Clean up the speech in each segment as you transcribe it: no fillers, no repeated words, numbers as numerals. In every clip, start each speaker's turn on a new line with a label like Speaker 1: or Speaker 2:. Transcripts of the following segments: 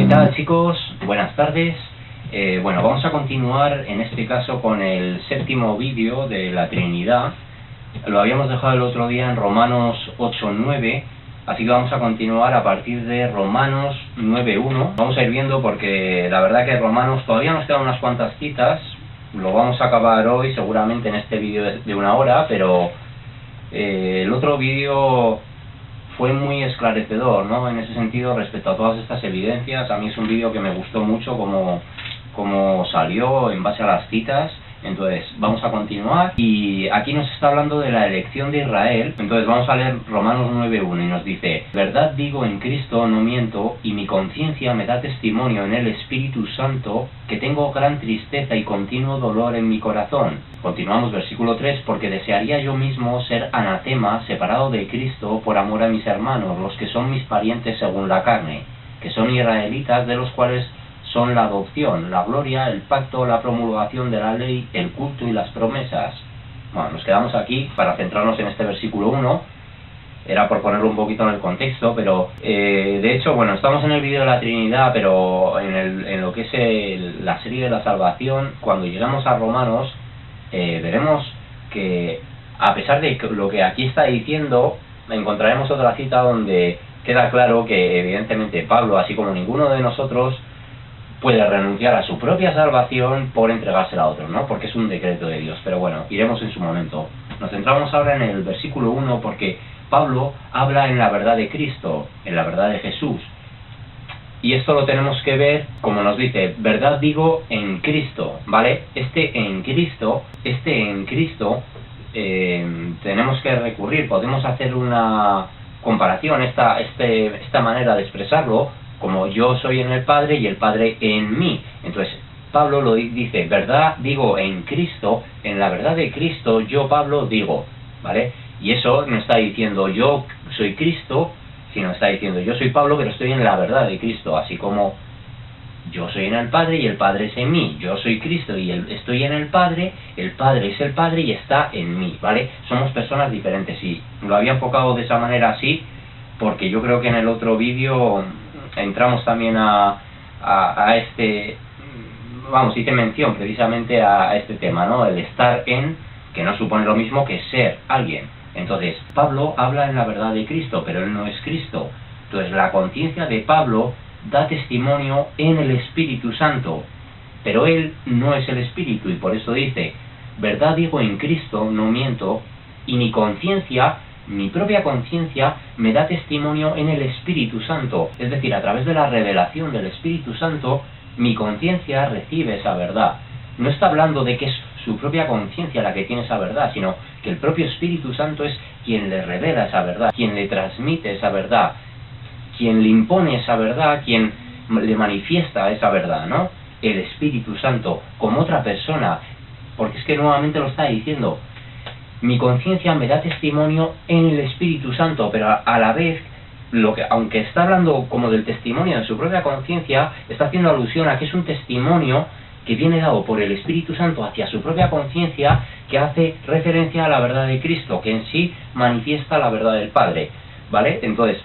Speaker 1: ¿Qué tal, chicos? Buenas tardes. Bueno, vamos a continuar en este caso con el séptimo vídeo de la Trinidad. Lo habíamos dejado el otro día en Romanos 8:9, así que vamos a continuar a partir de Romanos 9:1. Vamos a ir viendo porque la verdad que Romanos todavía nos quedan unas cuantas citas. Lo vamos a acabar hoy seguramente en este vídeo de 1 hora, pero el otro vídeo fue muy esclarecedor, ¿no? En ese sentido, respecto a todas estas evidencias. A mí es un vídeo que me gustó mucho como salió en base a las citas. Entonces vamos a continuar, y aquí nos está hablando de la elección de Israel. Entonces vamos a leer Romanos 9:1 y nos dice: verdad digo en Cristo, no miento, y mi conciencia me da testimonio en el Espíritu Santo que tengo gran tristeza y continuo dolor en mi corazón. Continuamos versículo 3: porque desearía yo mismo ser anatema, separado de Cristo, por amor a mis hermanos, los que son mis parientes según la carne, que son israelitas, de los cuales son la adopción, la gloria, el pacto, la promulgación de la ley, el culto y las promesas. Bueno, nos quedamos aquí para centrarnos en este versículo 1. Era por ponerlo un poquito en el contexto, pero de hecho, bueno, estamos en el vídeo de la Trinidad, pero en lo que es la serie de la salvación, cuando llegamos a Romanos, veremos que a pesar de lo que aquí está diciendo, encontraremos otra cita donde queda claro que evidentemente Pablo, así como ninguno de nosotros, puede renunciar a su propia salvación por entregársela a otros, ¿no? Porque es un decreto de Dios. Pero bueno, iremos en su momento. Nos centramos ahora en el versículo 1 porque Pablo habla en la verdad de Cristo, en la verdad de Jesús. Y esto lo tenemos que ver, como nos dice, verdad digo en Cristo, ¿vale? Este en Cristo, tenemos que recurrir, podemos hacer una comparación, esta manera de expresarlo, como yo soy en el Padre y el Padre en mí. Entonces Pablo lo dice: verdad digo en Cristo, en la verdad de Cristo yo, Pablo, digo, ¿vale? Y eso no está diciendo yo soy Cristo, sino está diciendo yo soy Pablo, pero estoy en la verdad de Cristo, así como yo soy en el Padre y el Padre es en mí. Yo soy Cristo y estoy en el Padre es el Padre y está en mí, ¿vale? Somos personas diferentes, y lo había enfocado de esa manera así, porque yo creo que en el otro vídeo entramos también a este, vamos, hice mención precisamente a este tema, ¿no? El estar en, que no supone lo mismo que ser alguien. Entonces, Pablo habla en la verdad de Cristo, pero él no es Cristo. Entonces, la conciencia de Pablo da testimonio en el Espíritu Santo, pero él no es el Espíritu, y por eso dice: verdad digo en Cristo, no miento, y mi conciencia, mi propia conciencia, me da testimonio en el Espíritu Santo. Es decir, a través de la revelación del Espíritu Santo, mi conciencia recibe esa verdad. No está hablando de que es su propia conciencia la que tiene esa verdad, sino que el propio Espíritu Santo es quien le revela esa verdad, quien le transmite esa verdad, quien le impone esa verdad, quien le manifiesta esa verdad, ¿no? El Espíritu Santo, como otra persona, porque es que nuevamente lo está diciendo: mi conciencia me da testimonio en el Espíritu Santo, pero a la vez, aunque está hablando como del testimonio de su propia conciencia, está haciendo alusión a que es un testimonio que viene dado por el Espíritu Santo hacia su propia conciencia, que hace referencia a la verdad de Cristo, que en sí manifiesta la verdad del Padre, ¿vale? Entonces,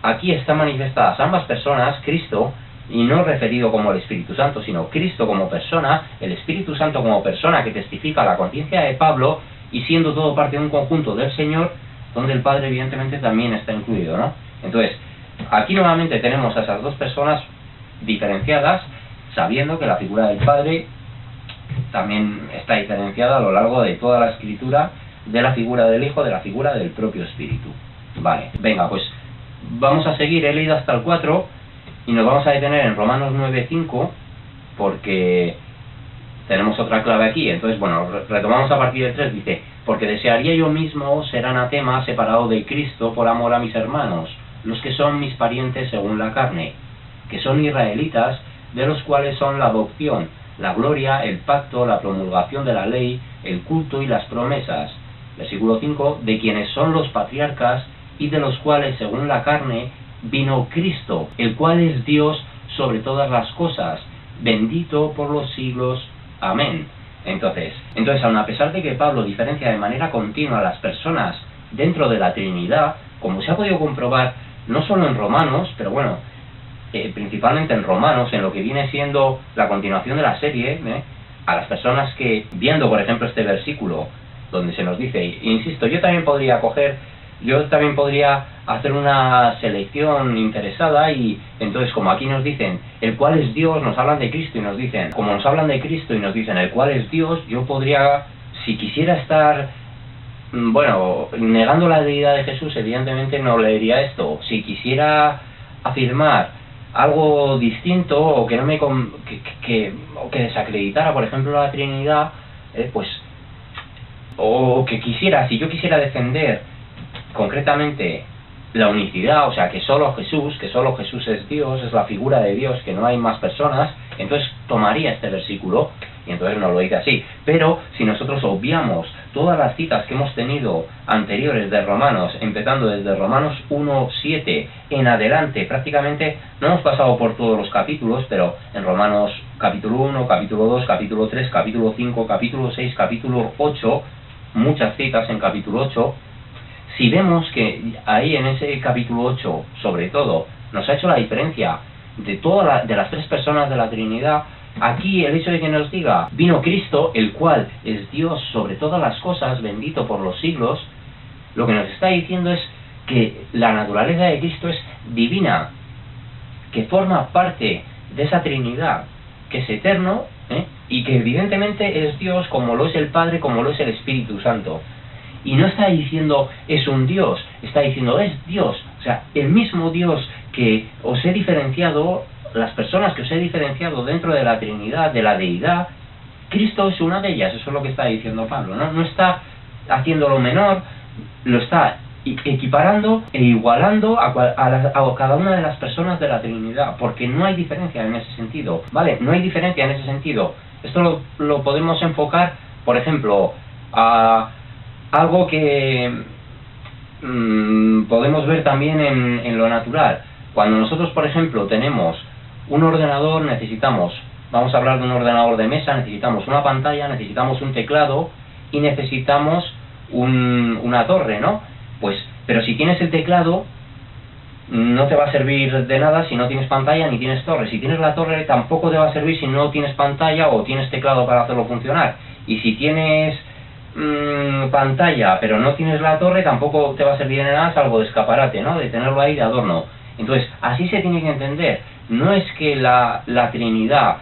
Speaker 1: aquí están manifestadas ambas personas, Cristo, y no referido como el Espíritu Santo, sino Cristo como persona, el Espíritu Santo como persona que testifica la conciencia de Pablo, y siendo todo parte de un conjunto del Señor, donde el Padre evidentemente también está incluido, ¿no? Entonces, aquí nuevamente tenemos a esas dos personas diferenciadas, sabiendo que la figura del Padre también está diferenciada a lo largo de toda la Escritura de la figura del Hijo, de la figura del propio Espíritu. Vale, venga, pues vamos a seguir. He leído hasta el 4 y nos vamos a detener en Romanos 9:5, porque tenemos otra clave aquí. Entonces, bueno, retomamos a partir del 3, dice: porque desearía yo mismo ser anatema, separado de Cristo, por amor a mis hermanos, los que son mis parientes según la carne, que son israelitas, de los cuales son la adopción, la gloria, el pacto, la promulgación de la ley, el culto y las promesas. Versículo 5, de quienes son los patriarcas, y de los cuales según la carne vino Cristo, el cual es Dios sobre todas las cosas, bendito por los siglos. Amén. Entonces, aun a pesar de que Pablo diferencia de manera continua a las personas dentro de la Trinidad, como se ha podido comprobar no solo en Romanos, pero bueno, principalmente en Romanos, en lo que viene siendo la continuación de la serie, a las personas que, viendo por ejemplo este versículo, donde se nos dice, insisto, yo también podría hacer una selección interesada, y entonces, como aquí nos dicen el cual es Dios, nos hablan de Cristo y nos dicen, como nos hablan de Cristo y nos dicen el cual es Dios, yo podría, si quisiera estar, bueno, negando la deidad de Jesús, evidentemente no leería esto. Si quisiera afirmar algo distinto, o que no me o que desacreditara, por ejemplo, la Trinidad, pues, o que si yo quisiera defender concretamente la unicidad, o sea, que solo Jesús es Dios, es la figura de Dios, que no hay más personas, entonces tomaría este versículo y entonces no lo dice así. Pero si nosotros obviamos todas las citas que hemos tenido anteriores de Romanos, empezando desde Romanos 1:7 en adelante, prácticamente no hemos pasado por todos los capítulos, pero en Romanos capítulo 1, capítulo 2, capítulo 3, capítulo 5, capítulo 6, capítulo 8, muchas citas en capítulo 8, si vemos que ahí en ese capítulo 8, sobre todo, nos ha hecho la diferencia de las tres personas de la Trinidad, aquí el hecho de que nos diga, vino Cristo, el cual es Dios sobre todas las cosas, bendito por los siglos, lo que nos está diciendo es que la naturaleza de Cristo es divina, que forma parte de esa Trinidad, que es eterno, y que evidentemente es Dios, como lo es el Padre, como lo es el Espíritu Santo. Y no está diciendo es un Dios, está diciendo es Dios. O sea, el mismo Dios que os he diferenciado, las personas que os he diferenciado dentro de la Trinidad, de la Deidad, Cristo es una de ellas. Eso es lo que está diciendo Pablo, ¿no? No está haciéndolo menor, lo está equiparando e igualando a cada una de las personas de la Trinidad, porque no hay diferencia en ese sentido, ¿vale? No hay diferencia en ese sentido. Esto lo podemos enfocar, por ejemplo, a algo que podemos ver también en lo natural. Cuando nosotros, por ejemplo, tenemos un ordenador, vamos a hablar de un ordenador de mesa, necesitamos una pantalla, necesitamos un teclado y necesitamos una torre, ¿no? Pues, pero si tienes el teclado, no te va a servir de nada si no tienes pantalla ni tienes torre. Si tienes la torre, tampoco te va a servir si no tienes pantalla o tienes teclado para hacerlo funcionar. Y si tienes pantalla pero no tienes la torre, tampoco te va a servir de nada, salvo de escaparate, ¿no? De tenerlo ahí de adorno. Entonces, así se tiene que entender. No es que la Trinidad,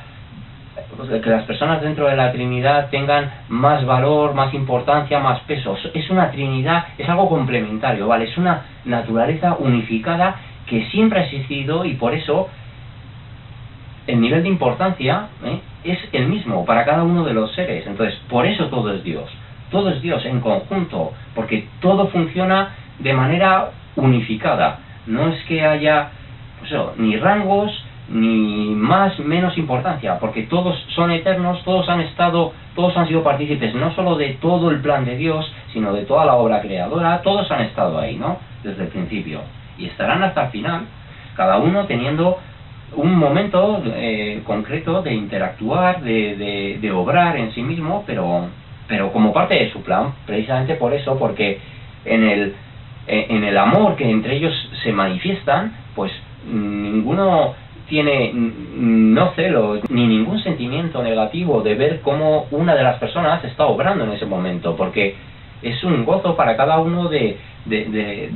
Speaker 1: que las personas dentro de la Trinidad tengan más valor, más importancia, más peso. Es una Trinidad, es algo complementario, ¿vale? Es una naturaleza unificada que siempre ha existido, y por eso el nivel de importancia es el mismo para cada uno de los seres. Entonces, por eso todo es Dios. Todo es Dios en conjunto, porque todo funciona de manera unificada. No es que haya ni rangos, ni más, menos importancia, porque todos son eternos, todos han sido partícipes no solo de todo el plan de Dios, sino de toda la obra creadora. Todos han estado ahí, ¿no? Desde el principio, y estarán hasta el final, cada uno teniendo un momento concreto de interactuar, de obrar en sí mismo, pero como parte de su plan, precisamente por eso, porque en el amor que entre ellos se manifiestan, pues ninguno tiene no celos ni ningún sentimiento negativo de ver cómo una de las personas está obrando en ese momento, porque es un gozo para cada uno de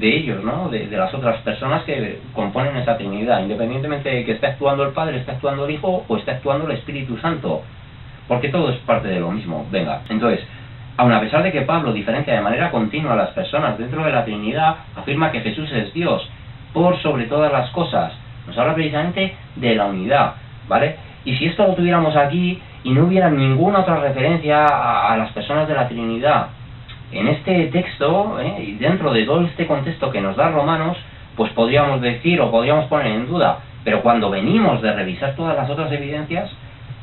Speaker 1: ellos, ¿no? De las otras personas que componen esa Trinidad, independientemente de que esté actuando el Padre, esté actuando el Hijo o esté actuando el Espíritu Santo, porque todo es parte de lo mismo. Venga, entonces, aun a pesar de que Pablo diferencia de manera continua a las personas dentro de la Trinidad, afirma que Jesús es Dios por sobre todas las cosas. Nos habla precisamente de la unidad, ¿vale? Y si esto lo tuviéramos aquí y no hubiera ninguna otra referencia a las personas de la Trinidad en este texto, y dentro de todo este contexto que nos da Romanos, pues podríamos decir o podríamos poner en duda. Pero cuando venimos de revisar todas las otras evidencias,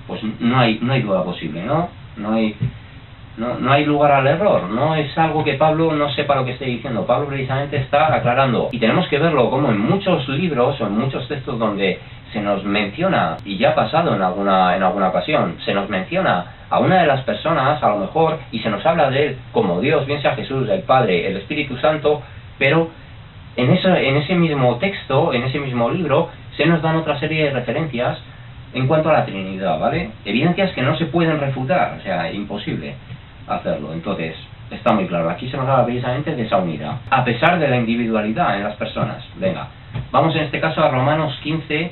Speaker 1: pues no hay duda posible, ¿no? No hay lugar al error. No es algo que Pablo no sepa lo que esté diciendo. Pablo precisamente está aclarando. Y tenemos que verlo como en muchos libros o en muchos textos donde se nos menciona, y ya ha pasado en alguna ocasión, se nos menciona a una de las personas, a lo mejor, y se nos habla de él como Dios, bien sea Jesús, el Padre, el Espíritu Santo, pero en ese mismo texto, en ese mismo libro, se nos dan otra serie de referencias en cuanto a la Trinidad, ¿vale? Evidencias que no se pueden refutar, o sea, imposible hacerlo. Entonces, está muy claro, aquí se nos habla precisamente de esa unidad, a pesar de la individualidad en las personas. Venga, vamos en este caso a Romanos 15,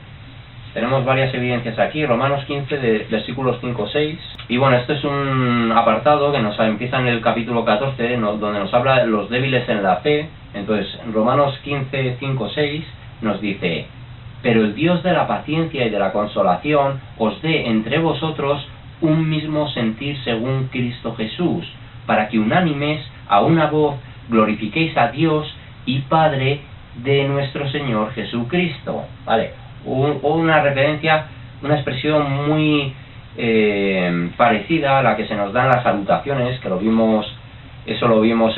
Speaker 1: tenemos varias evidencias aquí, Romanos 15, de versículos 5-6, y bueno, esto es un apartado que nos empieza en el capítulo 14, donde nos habla de los débiles en la fe. Entonces, Romanos 15, 5-6 nos dice: pero el Dios de la paciencia y de la consolación os dé entre vosotros un mismo sentir según Cristo Jesús, para que unánimes a una voz glorifiquéis a Dios y Padre de nuestro Señor Jesucristo. Vale, una referencia, una expresión muy parecida a la que se nos dan las salutaciones, que lo vimos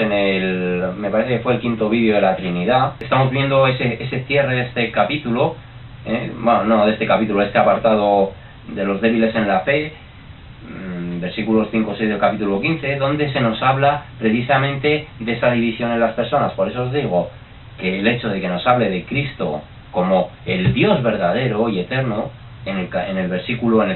Speaker 1: en el, me parece que fue el 5.º vídeo de la Trinidad. Estamos viendo ese cierre de este capítulo, bueno, no de este capítulo, este apartado de los débiles en la fe, versículos 5-6 del capítulo 15, donde se nos habla precisamente de esa división en las personas. Por eso os digo que el hecho de que nos hable de Cristo como el Dios verdadero y eterno, en el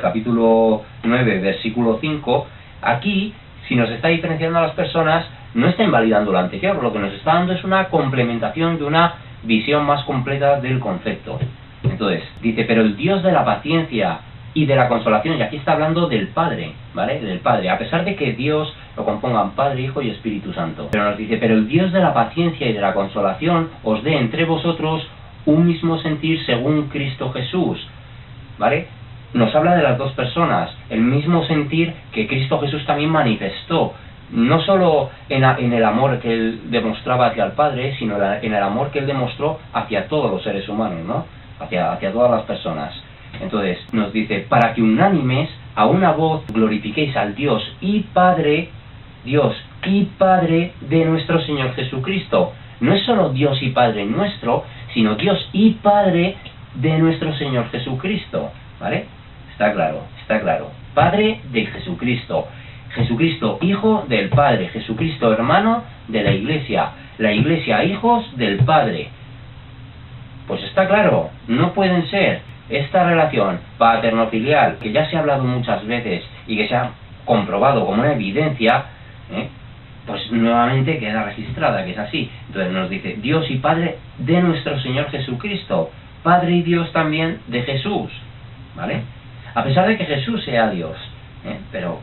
Speaker 1: capítulo 9, versículo 5, aquí, si nos está diferenciando a las personas, no está invalidando lo anterior, lo que nos está dando es una complementación de una visión más completa del concepto. Entonces, dice, pero el Dios de la paciencia y de la consolación, y aquí está hablando del Padre, ¿vale? Del Padre, a pesar de que Dios lo compongan Padre, Hijo y Espíritu Santo. Pero nos dice, pero el Dios de la paciencia y de la consolación os dé entre vosotros un mismo sentir según Cristo Jesús, ¿vale? Nos habla de las dos personas, el mismo sentir que Cristo Jesús también manifestó, no solo en el amor que Él demostraba hacia el Padre, sino en el amor que Él demostró hacia todos los seres humanos, ¿no? Hacia todas las personas. Entonces, nos dice, para que unánimes a una voz glorifiquéis al Dios y Padre de nuestro Señor Jesucristo. No es solo Dios y Padre nuestro, sino Dios y Padre de nuestro Señor Jesucristo, ¿vale? Está claro. Padre de Jesucristo. Jesucristo, Hijo del Padre. Jesucristo, hermano de la Iglesia. La Iglesia, hijos del Padre. Pues está claro, no pueden ser. Esta relación paterno-filial, que ya se ha hablado muchas veces y que se ha comprobado como una evidencia, pues nuevamente queda registrada, que es así. Entonces nos dice, Dios y Padre de nuestro Señor Jesucristo. Padre y Dios también de Jesús, ¿vale? A pesar de que Jesús sea Dios, pero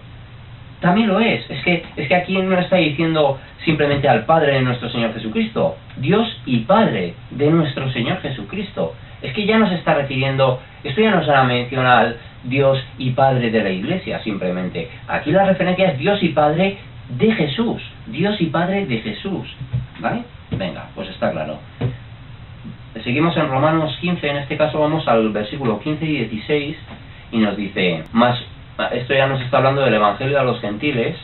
Speaker 1: también lo es. Es que aquí no está diciendo simplemente al Padre de nuestro Señor Jesucristo, Dios y Padre de nuestro Señor Jesucristo. Es que ya nos está refiriendo, esto ya no se la menciona al Dios y Padre de la Iglesia simplemente. Aquí la referencia es Dios y Padre de Jesús, Dios y Padre de Jesús, ¿vale? Venga, pues está claro. Seguimos en Romanos 15, en este caso vamos al versículo 15 y 16, y nos dice, esto ya nos está hablando del Evangelio a los gentiles,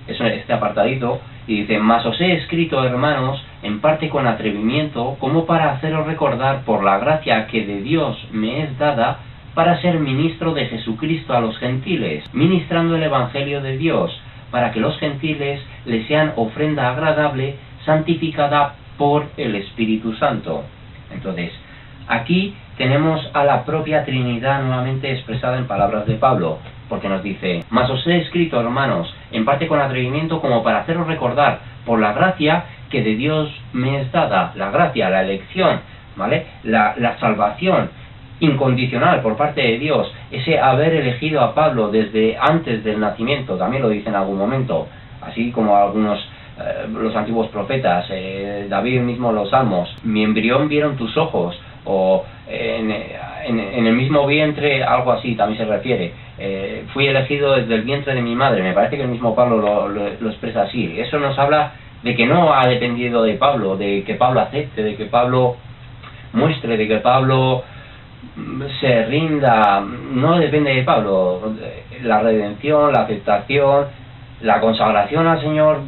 Speaker 1: es este apartadito, y dice, mas os he escrito, hermanos, en parte con atrevimiento, como para haceros recordar por la gracia que de Dios me es dada, para ser ministro de Jesucristo a los gentiles, ministrando el Evangelio de Dios, para que los gentiles les sean ofrenda agradable, santificada por el Espíritu Santo. Entonces, aquí tenemos a la propia Trinidad nuevamente expresada en palabras de Pablo, porque nos dice, mas os he escrito, hermanos, en parte con atrevimiento, como para haceros recordar por la gracia que de Dios me es dada, la gracia, la elección, ¿vale? La salvación incondicional por parte de Dios, ese haber elegido a Pablo desde antes del nacimiento, también lo dice en algún momento, así como algunos los antiguos profetas, David mismo los salmos, mi embrión vieron tus ojos, o en el mismo vientre, algo así también se refiere, fui elegido desde el vientre de mi madre. Me parece que el mismo Pablo lo expresa así. Eso nos habla de que no ha dependido de Pablo, de que Pablo acepte, de que Pablo muestre, de que Pablo se rinda. No depende de Pablo. La redención, la aceptación, la consagración al Señor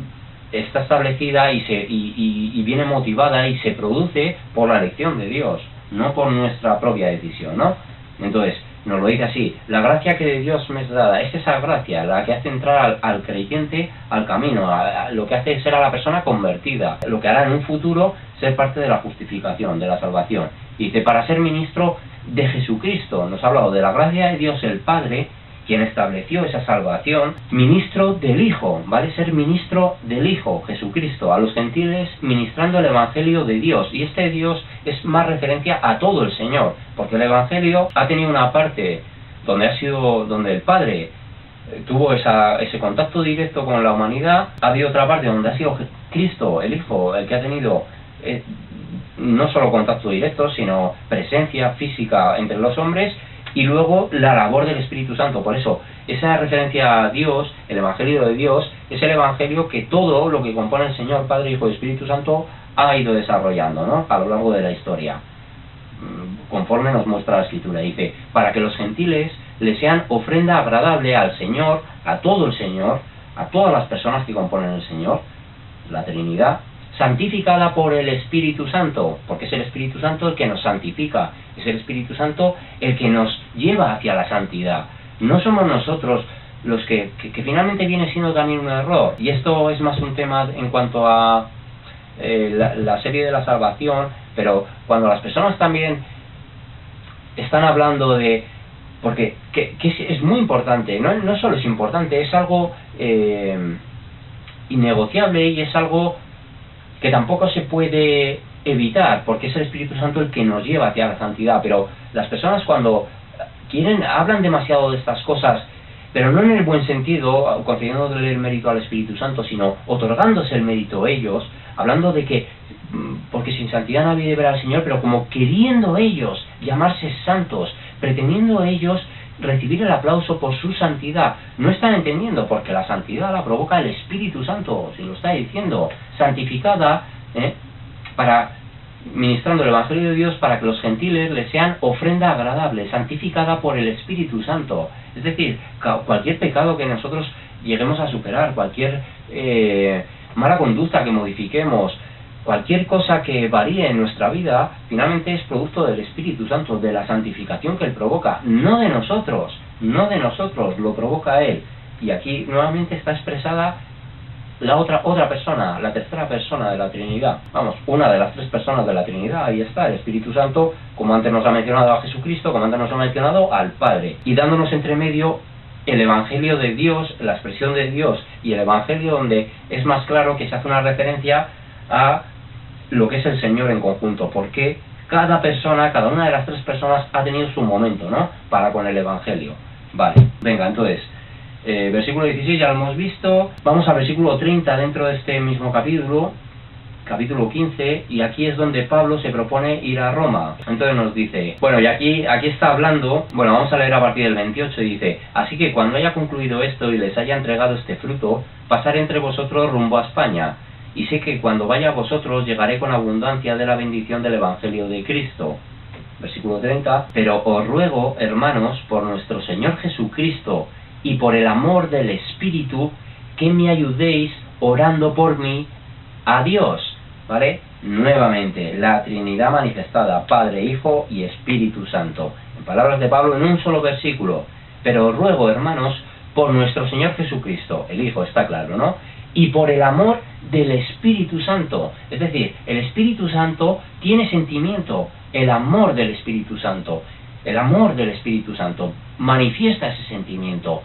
Speaker 1: está establecida y viene motivada y se produce por la elección de Dios, no por nuestra propia decisión, ¿no? Entonces, nos lo dice así, la gracia que de Dios me es dada, es esa gracia la que hace entrar al creyente al camino, lo que hace ser a la persona convertida, lo que hará en un futuro ser parte de la justificación, de la salvación. Y dice, para ser ministro de Jesucristo, nos ha hablado de la gracia de Dios el Padre, quien estableció esa salvación, ministro del Hijo, ¿vale? Ser ministro del Hijo, Jesucristo, a los gentiles ministrando el Evangelio de Dios. Y este Dios es más referencia a todo el Señor, porque el Evangelio ha tenido una parte donde el Padre tuvo ese contacto directo con la humanidad, ha habido otra parte donde ha sido Cristo, el Hijo, el que ha tenido no solo contacto directo, sino presencia física entre los hombres, y luego la labor del Espíritu Santo. Por eso, esa referencia a Dios, el Evangelio de Dios, es el Evangelio que todo lo que compone el Señor, Padre, Hijo y Espíritu Santo ha ido desarrollando, ¿no?, a lo largo de la historia, conforme nos muestra la Escritura. Dice, para que los gentiles le sean ofrenda agradable al Señor, a todo el Señor, a todas las personas que componen el Señor, la Trinidad, santificada por el Espíritu Santo, porque es el Espíritu Santo el que nos santifica, es el Espíritu Santo el que nos lleva hacia la santidad. No somos nosotros los que finalmente viene siendo también un error. Y esto es más un tema en cuanto a la serie de la salvación, pero cuando las personas también están hablando de... Porque que es muy importante, no solo es importante, es algo innegociable, y es algo que tampoco se puede evitar, porque es el Espíritu Santo el que nos lleva hacia la santidad. Pero las personas, cuando hablan demasiado de estas cosas, pero no en el buen sentido, concediéndole el mérito al Espíritu Santo, sino otorgándose el mérito ellos, hablando de que, porque sin santidad nadie verá al Señor, pero como queriendo ellos llamarse santos, pretendiendo ellos recibir el aplauso por su santidad. No están entendiendo, porque la santidad la provoca el Espíritu Santo, se lo está diciendo, santificada, para ministrando el Evangelio de Dios, para que los gentiles le sean ofrenda agradable, santificada por el Espíritu Santo. Es decir, cualquier pecado que nosotros lleguemos a superar, cualquier mala conducta que modifiquemos, cualquier cosa que varíe en nuestra vida, finalmente es producto del Espíritu Santo, de la santificación que Él provoca, no de nosotros, lo provoca Él. Y aquí nuevamente está expresada la otra persona, la tercera persona de la Trinidad. Vamos, una de las tres personas de la Trinidad, ahí está, el Espíritu Santo, como antes nos ha mencionado a Jesucristo, como antes nos ha mencionado al Padre, y dándonos entre medio el Evangelio de Dios, la expresión de Dios, y el Evangelio donde es más claro que se hace una referencia a lo que es el Señor en conjunto, porque cada una de las tres personas ha tenido su momento, ¿no?, para con el Evangelio. Vale, venga, entonces, versículo 16 ya lo hemos visto. Vamos al versículo 30 dentro de este mismo capítulo 15, y aquí es donde Pablo se propone ir a Roma. Entonces nos dice, bueno, y aquí está hablando, bueno, vamos a leer a partir del 28, y dice, así que cuando haya concluido esto y les haya entregado este fruto, pasaré entre vosotros rumbo a España, y sé que cuando vaya a vosotros llegaré con abundancia de la bendición del Evangelio de Cristo. Versículo 30, pero os ruego, hermanos, por nuestro Señor Jesucristo y por el amor del Espíritu, que me ayudéis orando por mí a Dios, ¿vale? Nuevamente, la Trinidad manifestada, Padre, Hijo y Espíritu Santo. En palabras de Pablo, en un solo versículo. Pero os ruego, hermanos, por nuestro Señor Jesucristo, el Hijo, está claro, ¿no?, y por el amor del Espíritu Santo. Es decir, el Espíritu Santo tiene sentimiento, el amor del Espíritu Santo. El amor del Espíritu Santo manifiesta ese sentimiento.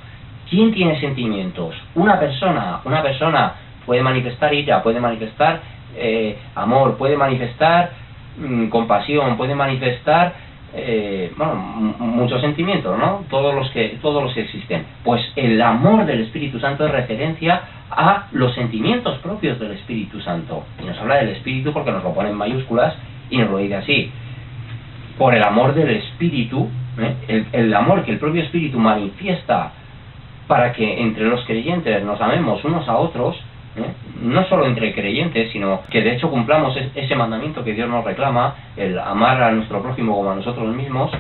Speaker 1: ¿Quién tiene sentimientos? Una persona puede manifestar ira, puede manifestar amor, puede manifestar compasión, puede manifestar muchos sentimientos, ¿no? Todos los que existen. Pues el amor del Espíritu Santo es referencia a los sentimientos propios del Espíritu Santo. Y nos habla del Espíritu porque nos lo pone en mayúsculas y nos lo dice así. Por el amor del Espíritu, el amor que el propio Espíritu manifiesta para que entre los creyentes nos amemos unos a otros, no solo entre creyentes, sino que de hecho cumplamos ese mandamiento que Dios nos reclama, el amar a nuestro prójimo como a nosotros mismos,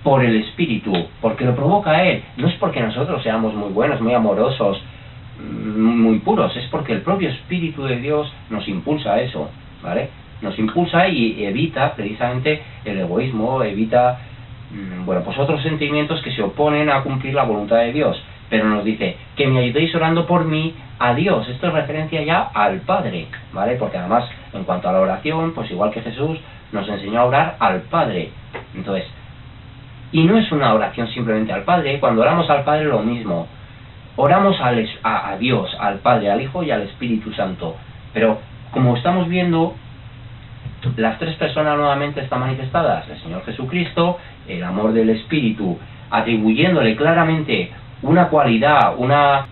Speaker 1: por el Espíritu, porque lo provoca Él. No es porque nosotros seamos muy buenos, muy amorosos, muy puros, es porque el propio Espíritu de Dios nos impulsa a eso, ¿vale? Nos impulsa y evita precisamente el egoísmo, evita pues otros sentimientos que se oponen a cumplir la voluntad de Dios. Pero nos dice, que me ayudéis orando por mí a Dios. Esto es referencia ya al Padre, ¿vale? Porque además, en cuanto a la oración, pues igual que Jesús nos enseñó a orar al Padre. Entonces, Y no es una oración simplemente al Padre. Cuando oramos al Padre lo mismo. Oramos a Dios, al Padre, al Hijo y al Espíritu Santo. Pero como estamos viendo, las tres personas nuevamente están manifestadas. El Señor Jesucristo, el amor del Espíritu, atribuyéndole claramente una cualidad,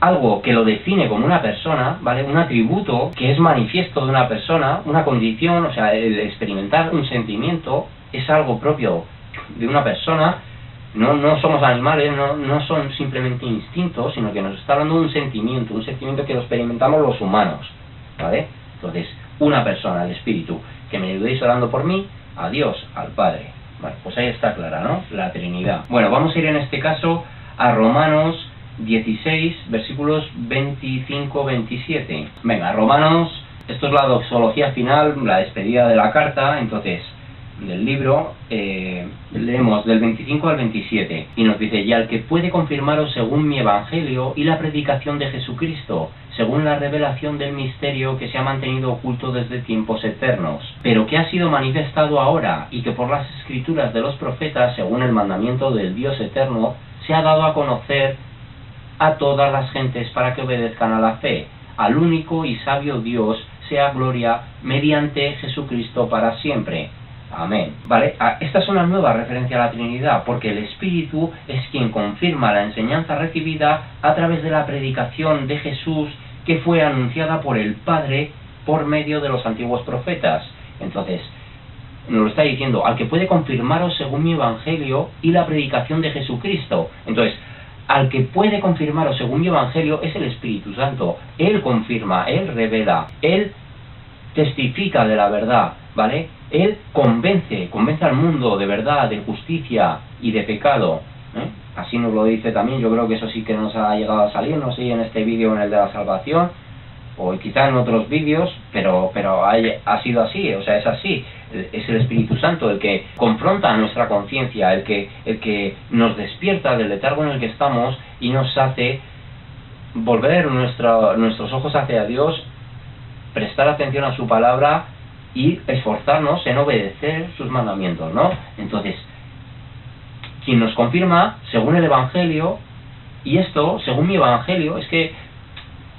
Speaker 1: algo que lo define como una persona, ¿vale? Un atributo que es manifiesto de una persona, una condición, o sea, el experimentar un sentimiento es algo propio de una persona. No somos animales, no son simplemente instintos, sino que nos está hablando de un sentimiento que lo experimentamos los humanos, ¿vale? Entonces, una persona, el Espíritu, que me ayudéis orando por mí, a Dios, al Padre. Vale, pues ahí está clara, ¿no? La Trinidad. Bueno, vamos a ir en este caso a Romanos 16, versículos 25-27. Venga, Romanos, esto es la doxología final, la despedida de la carta, entonces, del libro, leemos del 25 al 27, y nos dice: y al que puede confirmaros según mi evangelio y la predicación de Jesucristo, según la revelación del misterio que se ha mantenido oculto desde tiempos eternos, pero que ha sido manifestado ahora, y que por las escrituras de los profetas, según el mandamiento del Dios eterno, se ha dado a conocer a todas las gentes para que obedezcan a la fe. Al único y sabio Dios sea gloria mediante Jesucristo para siempre. Amén. Vale, esta es una nueva referencia a la Trinidad, porque el Espíritu es quien confirma la enseñanza recibida a través de la predicación de Jesús, que fue anunciada por el Padre por medio de los antiguos profetas. Entonces, nos lo está diciendo: al que puede confirmaros según mi evangelio y la predicación de Jesucristo. Entonces, al que puede confirmaros según mi evangelio es el Espíritu Santo. Él confirma, Él revela, Él testifica de la verdad, ¿vale? Él convence al mundo de verdad, de justicia y de pecado, ¿eh? Así nos lo dice también. Yo creo que eso sí que nos ha llegado a salir, no sé, en este vídeo o en el de la salvación, o quizá en otros vídeos, pero ha sido así, o sea, es así. Es el Espíritu Santo el que confronta a nuestra conciencia, el que nos despierta del letargo en el que estamos y nos hace volver nuestros ojos hacia Dios, prestar atención a su palabra y esforzarnos en obedecer sus mandamientos, ¿no? Entonces, quien nos confirma según el Evangelio, y esto, según mi Evangelio, es que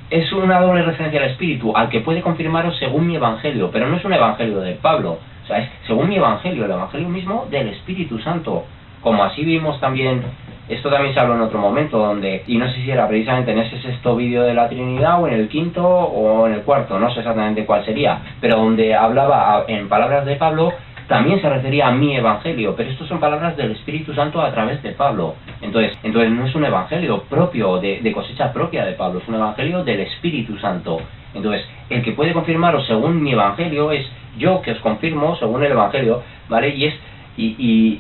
Speaker 1: es una doble referencia al Espíritu, al que puede confirmaros según mi Evangelio, pero no es un Evangelio de Pablo, o sea, es según mi Evangelio, el Evangelio mismo del Espíritu Santo, como así vimos también. Esto también se habló en otro momento, donde, y no sé si era precisamente en ese sexto vídeo de la Trinidad, o en el quinto, o en el cuarto, no sé exactamente cuál sería, pero donde hablaba en palabras de Pablo, también se refería a mi evangelio, pero estos son palabras del Espíritu Santo a través de Pablo. Entonces no es un evangelio propio, de cosecha propia de Pablo, es un evangelio del Espíritu Santo. Entonces, el que puede confirmaros según mi evangelio es yo, que os confirmo según el evangelio, ¿vale? Y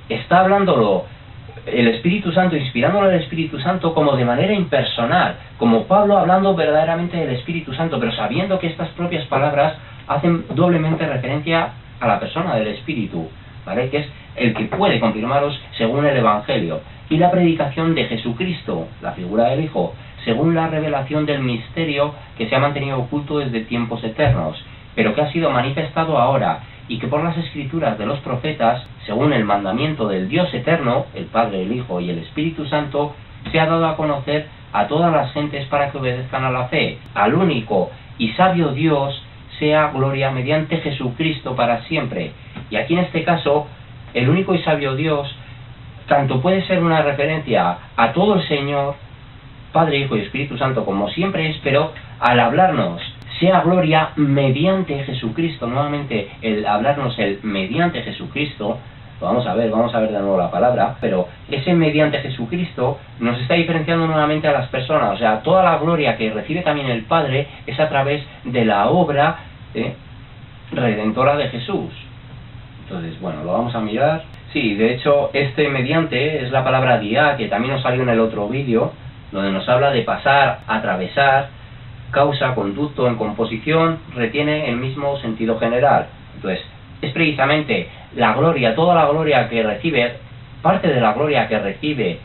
Speaker 1: está hablándolo el Espíritu Santo, inspirándolo al Espíritu Santo como de manera impersonal, como Pablo hablando verdaderamente del Espíritu Santo, pero sabiendo que estas propias palabras hacen doblemente referencia a la persona del Espíritu, ¿vale? Que es el que puede confirmaros según el Evangelio y la predicación de Jesucristo, la figura del Hijo, según la revelación del misterio que se ha mantenido oculto desde tiempos eternos, pero que ha sido manifestado ahora, y que por las escrituras de los profetas, según el mandamiento del Dios eterno, el Padre, el Hijo y el Espíritu Santo, se ha dado a conocer a todas las gentes para que obedezcan a la fe. Al único y sabio Dios sea gloria mediante Jesucristo para siempre. Y aquí en este caso, el único y sabio Dios, tanto puede ser una referencia a todo el Señor, Padre, Hijo y Espíritu Santo, como siempre es, pero al hablarnos sea gloria mediante Jesucristo, nuevamente el hablarnos el mediante Jesucristo, vamos a ver de nuevo la palabra, pero ese mediante Jesucristo nos está diferenciando nuevamente a las personas, o sea, toda la gloria que recibe también el Padre es a través de la obra redentora de Jesús. Entonces, bueno, lo vamos a mirar. Sí, de hecho, este mediante es la palabra dia, que también nos salió en el otro vídeo, donde nos habla de pasar, atravesar, causa, conducto, en composición, retiene el mismo sentido general. Entonces, es precisamente la gloria, toda la gloria que recibe, parte de la gloria que recibe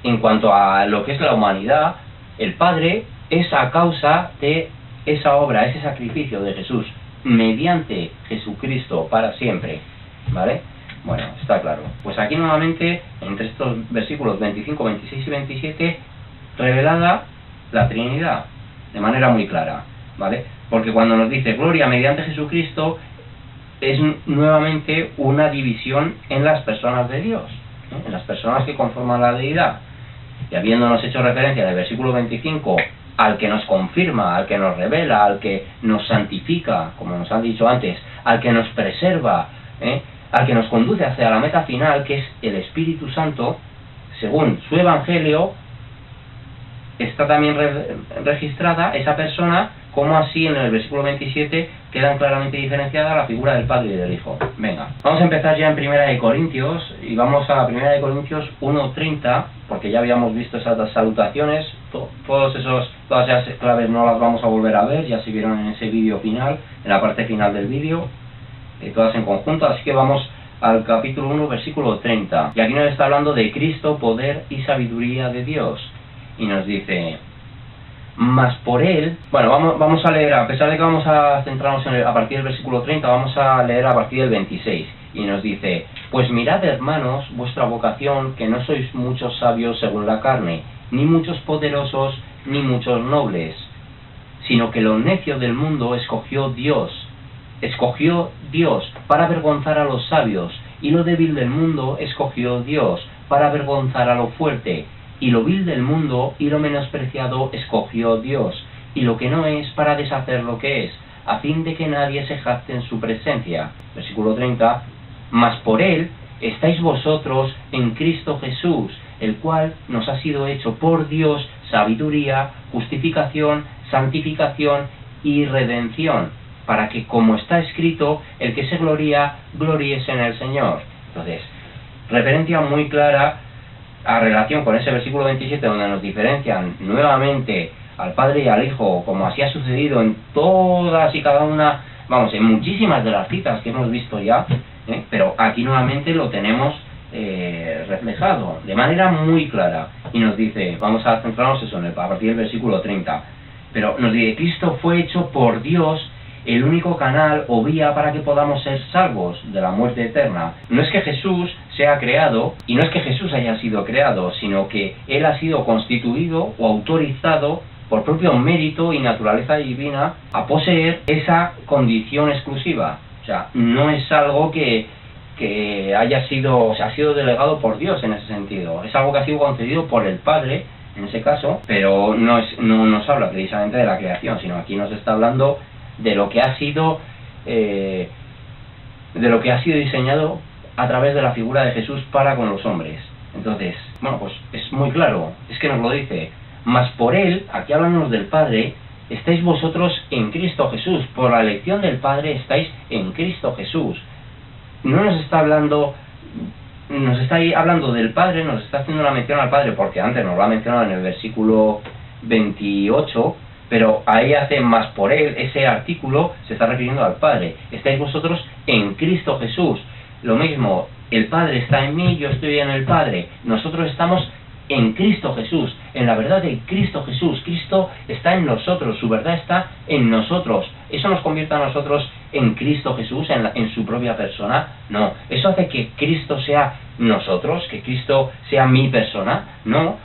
Speaker 1: en cuanto a lo que es la humanidad, el Padre, es a causa de esa obra, ese sacrificio de Jesús, mediante Jesucristo para siempre, ¿vale? Bueno, está claro. Pues aquí nuevamente, entre estos versículos 25, 26 y 27, revelada la Trinidad, de manera muy clara, ¿vale? Porque cuando nos dice gloria mediante Jesucristo, es nuevamente una división en las personas de Dios, ¿eh? En las personas que conforman la deidad. Y habiéndonos hecho referencia en el versículo 25 al que nos confirma, al que nos revela, al que nos santifica, como nos han dicho antes, al que nos preserva, al que nos conduce hacia la meta final, que es el Espíritu Santo, según su Evangelio, está también registrada esa persona, como así en el versículo 27 quedan claramente diferenciadas la figura del Padre y del Hijo. Venga, vamos a empezar ya en Primera de Corintios, y vamos a Primera de Corintios 1:30, porque ya habíamos visto esas salutaciones, todas esas claves no las vamos a volver a ver, ya se vieron en ese vídeo final, en la parte final del vídeo, todas en conjunto, así que vamos al capítulo 1, versículo 30, y aquí nos está hablando de Cristo, poder y sabiduría de Dios, y nos dice: mas por él, bueno, vamos a leer, a pesar de que vamos a centrarnos a partir del versículo 30, vamos a leer a partir del 26, y nos dice: pues mirad, hermanos, vuestra vocación, que no sois muchos sabios según la carne, ni muchos poderosos, ni muchos nobles, sino que lo necio del mundo escogió Dios para avergonzar a los sabios, y lo débil del mundo escogió Dios para avergonzar a lo fuerte, y lo vil del mundo y lo menospreciado escogió Dios, y lo que no es para deshacer lo que es, a fin de que nadie se jacte en su presencia. Versículo 30, mas por él estáis vosotros en Cristo Jesús, el cual nos ha sido hecho por Dios sabiduría, justificación, santificación y redención, para que, como está escrito, el que se gloría, gloríese en el Señor. Entonces, referencia muy clara a relación con ese versículo 27, donde nos diferencian nuevamente al Padre y al Hijo, como así ha sucedido en todas y cada una, vamos, en muchísimas de las citas que hemos visto ya, pero aquí nuevamente lo tenemos reflejado de manera muy clara, y nos dice, vamos a centrarnos eso a partir del versículo 30, pero nos dice: Cristo fue hecho por Dios el único canal o vía para que podamos ser salvos de la muerte eterna. No es que Jesús sea creado, y no es que Jesús haya sido creado, sino que Él ha sido constituido o autorizado por propio mérito y naturaleza divina a poseer esa condición exclusiva. O sea, no es algo que haya sido, o sea, ha sido delegado por Dios en ese sentido. Es algo que ha sido concedido por el Padre, en ese caso, pero no nos habla precisamente de la creación, sino aquí nos está hablando de lo que ha sido diseñado a través de la figura de Jesús para con los hombres. Entonces, bueno, pues es muy claro, es que nos lo dice: mas por él, aquí hablamos del Padre, estáis vosotros en Cristo Jesús, por la elección del Padre estáis en Cristo Jesús. No nos está hablando, nos está ahí hablando del Padre, nos está haciendo una mención al Padre, porque antes nos lo ha mencionado en el versículo 28, pero ahí hace más por él, ese artículo se está refiriendo al Padre. Estáis vosotros en Cristo Jesús. Lo mismo, el Padre está en mí, yo estoy en el Padre. Nosotros estamos en Cristo Jesús, en la verdad de Cristo Jesús. Cristo está en nosotros, su verdad está en nosotros. ¿Eso nos convierte a nosotros en Cristo Jesús, en su propia persona? No. ¿Eso hace que Cristo sea nosotros, que Cristo sea mi persona? No.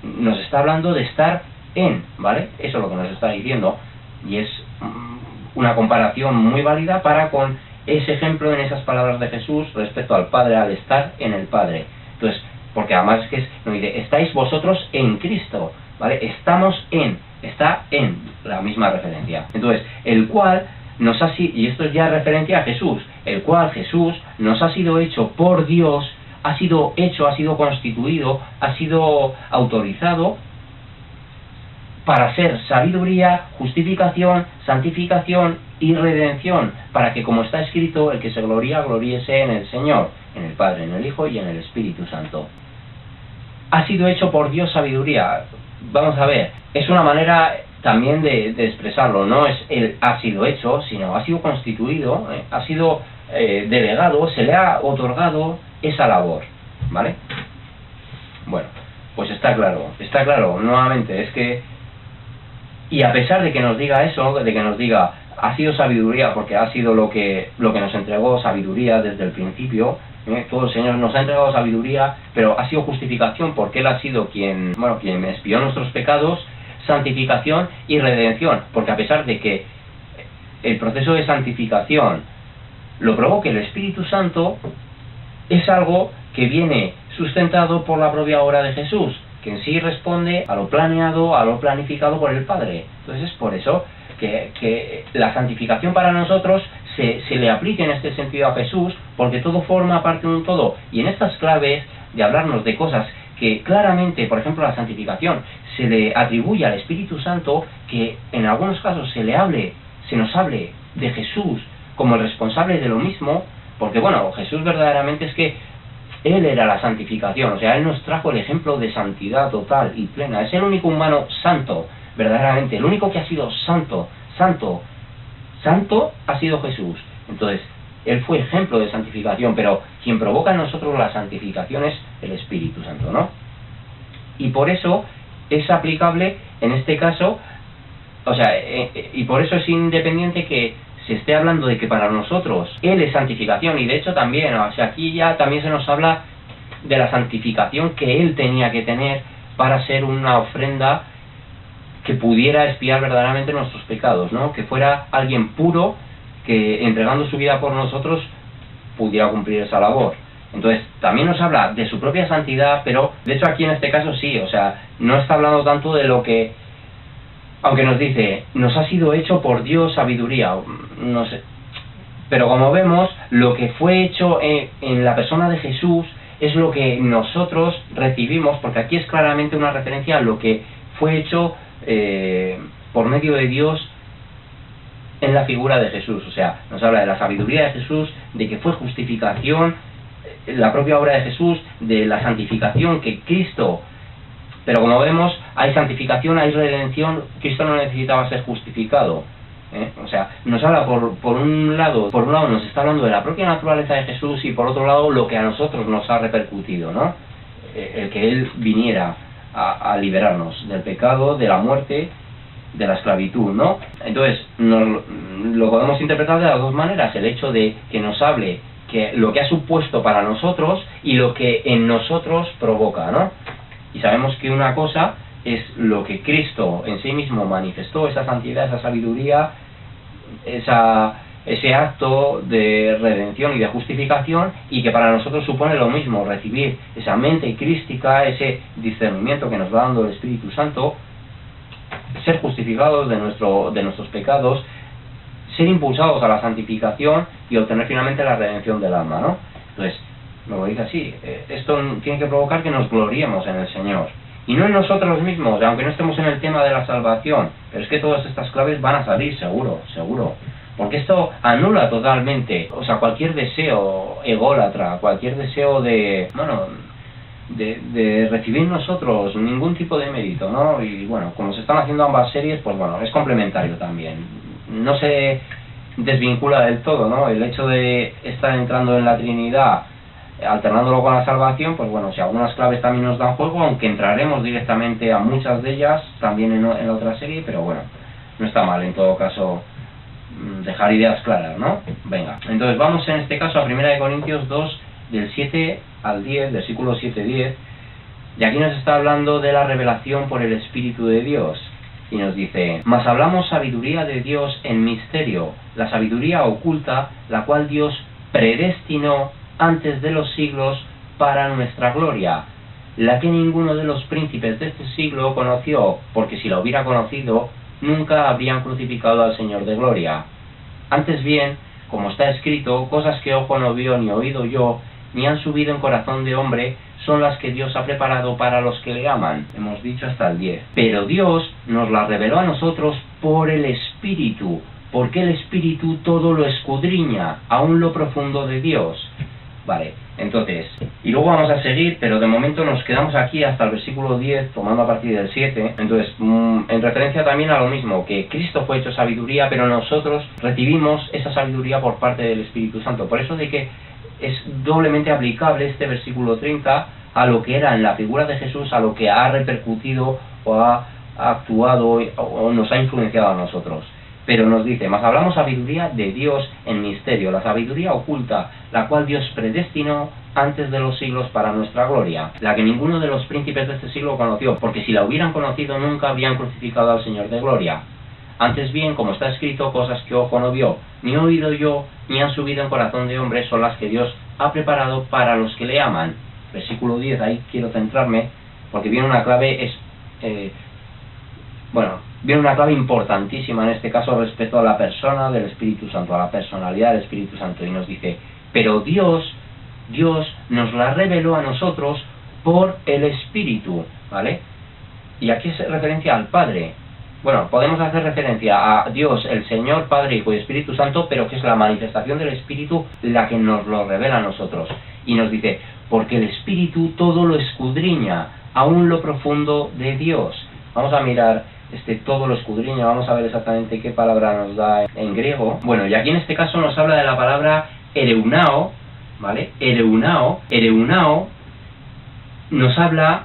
Speaker 1: Nos está hablando de estar en, ¿vale? Eso es lo que nos está diciendo, y es una comparación muy válida para con ese ejemplo en esas palabras de Jesús respecto al Padre, al estar en el Padre. Entonces, porque además es que nos dice: estáis vosotros en Cristo, ¿vale? Está en la misma referencia. Entonces, el cual nos ha sido, y esto es ya referencia a Jesús, el cual Jesús nos ha sido hecho por Dios, ha sido hecho, ha sido constituido, ha sido autorizado para ser sabiduría, justificación, santificación y redención, para que, como está escrito, el que se gloría, gloríese en el Señor, en el Padre, en el Hijo y en el Espíritu Santo. Ha sido hecho por Dios sabiduría. Vamos a ver, es una manera también de expresarlo, no es él ha sido hecho, sino ha sido constituido, ha sido delegado, se le ha otorgado esa labor, ¿vale? Bueno, pues está claro, nuevamente, es que, y a pesar de que nos diga eso, de que nos diga ha sido sabiduría, porque ha sido lo que nos entregó, sabiduría desde el principio. Todo el Señor nos ha entregado sabiduría, pero ha sido justificación, porque Él ha sido quien expió nuestros pecados, santificación y redención, porque a pesar de que el proceso de santificación lo provoque el Espíritu Santo, es algo que viene sustentado por la propia obra de Jesús, que en sí responde a lo planeado, a lo planificado por el Padre. Entonces es por eso que la santificación para nosotros se le aplica en este sentido a Jesús, porque todo forma parte de un todo. Y en estas claves de hablarnos de cosas que claramente, por ejemplo, la santificación se le atribuye al Espíritu Santo, que en algunos casos se nos hable de Jesús como el responsable de lo mismo, porque bueno, Jesús verdaderamente es que Él era la santificación, o sea, Él nos trajo el ejemplo de santidad total y plena. Es el único humano santo, verdaderamente, el único que ha sido santo ha sido Jesús. Entonces, Él fue ejemplo de santificación, pero quien provoca en nosotros la santificación es el Espíritu Santo, ¿no? Y por eso es aplicable en este caso, o sea, y por eso es independiente que se esté hablando de que para nosotros Él es santificación, y de hecho también, o sea, aquí ya también se nos habla de la santificación que Él tenía que tener para ser una ofrenda que pudiera expiar verdaderamente nuestros pecados, ¿no? Que fuera alguien puro, que entregando su vida por nosotros pudiera cumplir esa labor. Entonces, también nos habla de su propia santidad, pero de hecho aquí en este caso sí, o sea, no está hablando tanto de lo que, aunque nos dice, nos ha sido hecho por Dios sabiduría, no sé, pero como vemos, lo que fue hecho en la persona de Jesús es lo que nosotros recibimos, porque aquí es claramente una referencia a lo que fue hecho por medio de Dios en la figura de Jesús. O sea, nos habla de la sabiduría de Jesús, de que fue justificación, la propia obra de Jesús, de la santificación que Cristo, pero como vemos, hay santificación, hay redención. Cristo no necesitaba ser justificado, o sea, nos habla por un lado nos está hablando de la propia naturaleza de Jesús, y por otro lado lo que a nosotros nos ha repercutido, ¿no? El que Él viniera a liberarnos del pecado, de la muerte, de la esclavitud, ¿no? Entonces, lo podemos interpretar de las dos maneras: el hecho de que nos hable que lo que ha supuesto para nosotros y lo que en nosotros provoca, ¿no? Y sabemos que una cosa es lo que Cristo en sí mismo manifestó, esa santidad, esa sabiduría, ese acto de redención y de justificación, y que para nosotros supone lo mismo, recibir esa mente crística, ese discernimiento que nos va dando el Espíritu Santo, ser justificados de nuestros pecados, ser impulsados a la santificación y obtener finalmente la redención del alma, ¿no? Entonces, me lo dice así, esto tiene que provocar que nos gloriemos en el Señor, y no en nosotros mismos, aunque no estemos en el tema de la salvación, pero es que todas estas claves van a salir seguro, porque esto anula totalmente, o sea, cualquier deseo ególatra, cualquier deseo de recibir nosotros ningún tipo de mérito, ¿no? Y bueno, como se están haciendo ambas series, pues bueno, es complementario también, no se desvincula del todo, ¿no? El hecho de estar entrando en la Trinidad, alternándolo con la salvación, pues bueno, si algunas claves también nos dan juego, aunque entraremos directamente a muchas de ellas también en la otra serie, pero bueno, no está mal en todo caso dejar ideas claras, ¿no? Venga, entonces vamos en este caso a 1 Corintios 2, del 7 al 10, versículo 7-10, y aquí nos está hablando de la revelación por el Espíritu de Dios, y nos dice: mas hablamos sabiduría de Dios en misterio, la sabiduría oculta, la cual Dios predestinó antes de los siglos para nuestra gloria, la que ninguno de los príncipes de este siglo conoció, porque si la hubiera conocido, nunca habrían crucificado al Señor de gloria. Antes bien, como está escrito, cosas que ojo no vio ni oído yo, ni han subido en corazón de hombre, son las que Dios ha preparado para los que le aman. Hemos dicho hasta el 10. Pero Dios nos las reveló a nosotros por el Espíritu, porque el Espíritu todo lo escudriña, aún lo profundo de Dios. Vale, entonces, y luego vamos a seguir, pero de momento nos quedamos aquí hasta el versículo 10, tomando a partir del 7. Entonces, en referencia también a lo mismo, que Cristo fue hecho sabiduría, pero nosotros recibimos esa sabiduría por parte del Espíritu Santo. Por eso de que es doblemente aplicable este versículo 30 a lo que era en la figura de Jesús, a lo que ha repercutido o ha actuado o nos ha influenciado a nosotros. Pero nos dice, mas hablamos sabiduría de Dios en misterio, la sabiduría oculta, la cual Dios predestinó antes de los siglos para nuestra gloria, la que ninguno de los príncipes de este siglo conoció, porque si la hubieran conocido nunca habrían crucificado al Señor de gloria. Antes bien, como está escrito, cosas que ojo no vio, ni oído yo, ni han subido en corazón de hombre, son las que Dios ha preparado para los que le aman. Versículo 10, ahí quiero centrarme, porque viene una clave, viene una clave importantísima en este caso respecto a la persona del Espíritu Santo, a la personalidad del Espíritu Santo, y nos dice, pero Dios nos la reveló a nosotros por el Espíritu, ¿vale? Y aquí es referencia al Padre. Bueno, podemos hacer referencia a Dios, el Señor, Padre, Hijo y Espíritu Santo, pero que es la manifestación del Espíritu la que nos lo revela a nosotros. Y nos dice, porque el Espíritu todo lo escudriña, aún lo profundo de Dios. Vamos a mirar todo lo escudriña, vamos a ver exactamente qué palabra nos da en griego. Bueno, y aquí en este caso nos habla de la palabra ereunao, ¿vale? Ereunao nos habla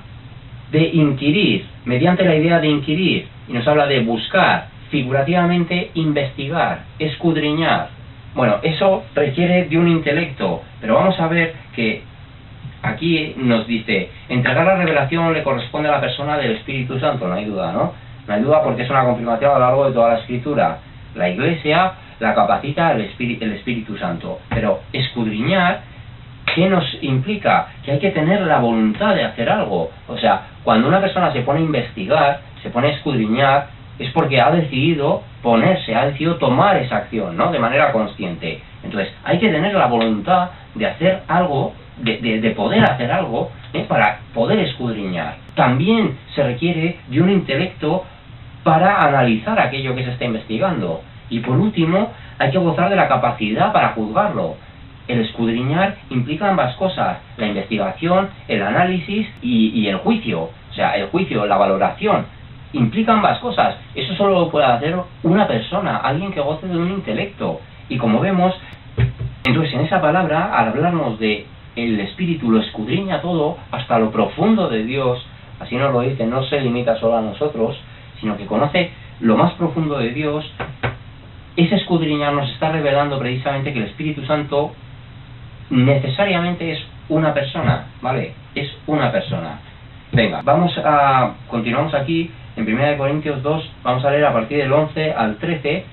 Speaker 1: de inquirir, mediante la idea de inquirir, y nos habla de buscar, figurativamente investigar, escudriñar. Bueno, eso requiere de un intelecto, pero vamos a ver que aquí nos dice, entregar la revelación le corresponde a la persona del Espíritu Santo, no hay duda, ¿no? No hay duda porque es una confirmación a lo largo de toda la Escritura. La Iglesia la capacita el Espíritu Santo, pero escudriñar, ¿qué nos implica? Que hay que tener la voluntad de hacer algo. O sea, cuando una persona se pone a investigar, se pone a escudriñar, es porque ha decidido ha decidido tomar esa acción, ¿no? De manera consciente. Entonces, hay que tener la voluntad de hacer algo, de poder hacer algo, para poder escudriñar. También se requiere de un intelecto para analizar aquello que se está investigando. Y por último, hay que gozar de la capacidad para juzgarlo. El escudriñar implica ambas cosas, la investigación, el análisis y el juicio. O sea, el juicio, la valoración, implica ambas cosas. Eso solo lo puede hacer una persona, alguien que goce de un intelecto. Y como vemos, entonces en esa palabra, al hablarnos de el Espíritu, lo escudriña todo hasta lo profundo de Dios, así nos lo dice, no se limita solo a nosotros, sino que conoce lo más profundo de Dios. Ese escudriñar nos está revelando precisamente que el Espíritu Santo necesariamente es una persona, ¿vale? Es una persona. Venga, continuamos aquí en 1 Corintios 2, vamos a leer a partir del 11 al 13,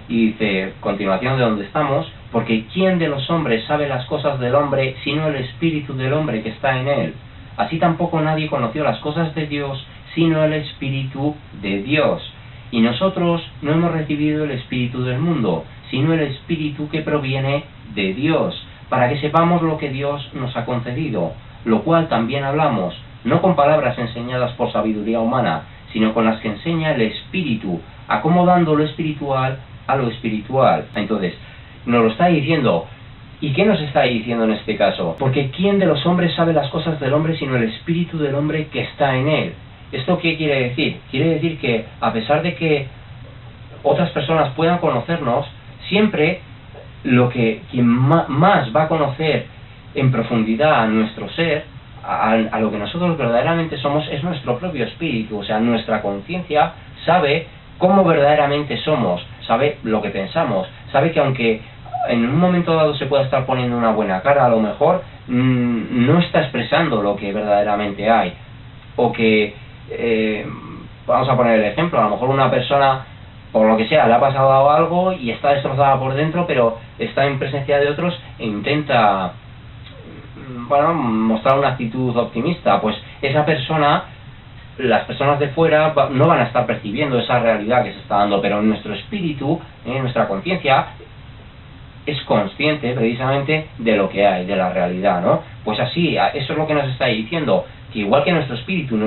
Speaker 1: y dice, continuación de donde estamos, porque ¿quién de los hombres sabe las cosas del hombre, sino el Espíritu del hombre que está en él? Así tampoco nadie conoció las cosas de Dios, sino el Espíritu de Dios. Y nosotros no hemos recibido el Espíritu del mundo, sino el Espíritu que proviene de Dios, para que sepamos lo que Dios nos ha concedido, lo cual también hablamos, no con palabras enseñadas por sabiduría humana, sino con las que enseña el Espíritu, acomodando lo espiritual a lo espiritual. Entonces, nos lo está diciendo. ¿Y qué nos está diciendo en este caso? Porque ¿quién de los hombres sabe las cosas del hombre sino el Espíritu del hombre que está en él? ¿Esto qué quiere decir? Quiere decir que a pesar de que otras personas puedan conocernos, siempre quien más va a conocer en profundidad a nuestro ser, a lo que nosotros verdaderamente somos, es nuestro propio espíritu. O sea, nuestra conciencia sabe cómo verdaderamente somos, sabe lo que pensamos, sabe que aunque en un momento dado se pueda estar poniendo una buena cara, a lo mejor no está expresando lo que verdaderamente hay. O que, vamos a poner el ejemplo, a lo mejor una persona, por lo que sea, le ha pasado algo y está destrozada por dentro, pero está en presencia de otros e intenta, mostrar una actitud optimista. Pues esa persona, las personas de fuera no van a estar percibiendo esa realidad que se está dando, pero nuestro espíritu, nuestra conciencia, es consciente precisamente de lo que hay, de la realidad, ¿no? Pues así, eso es lo que nos está diciendo, que igual que nuestro espíritu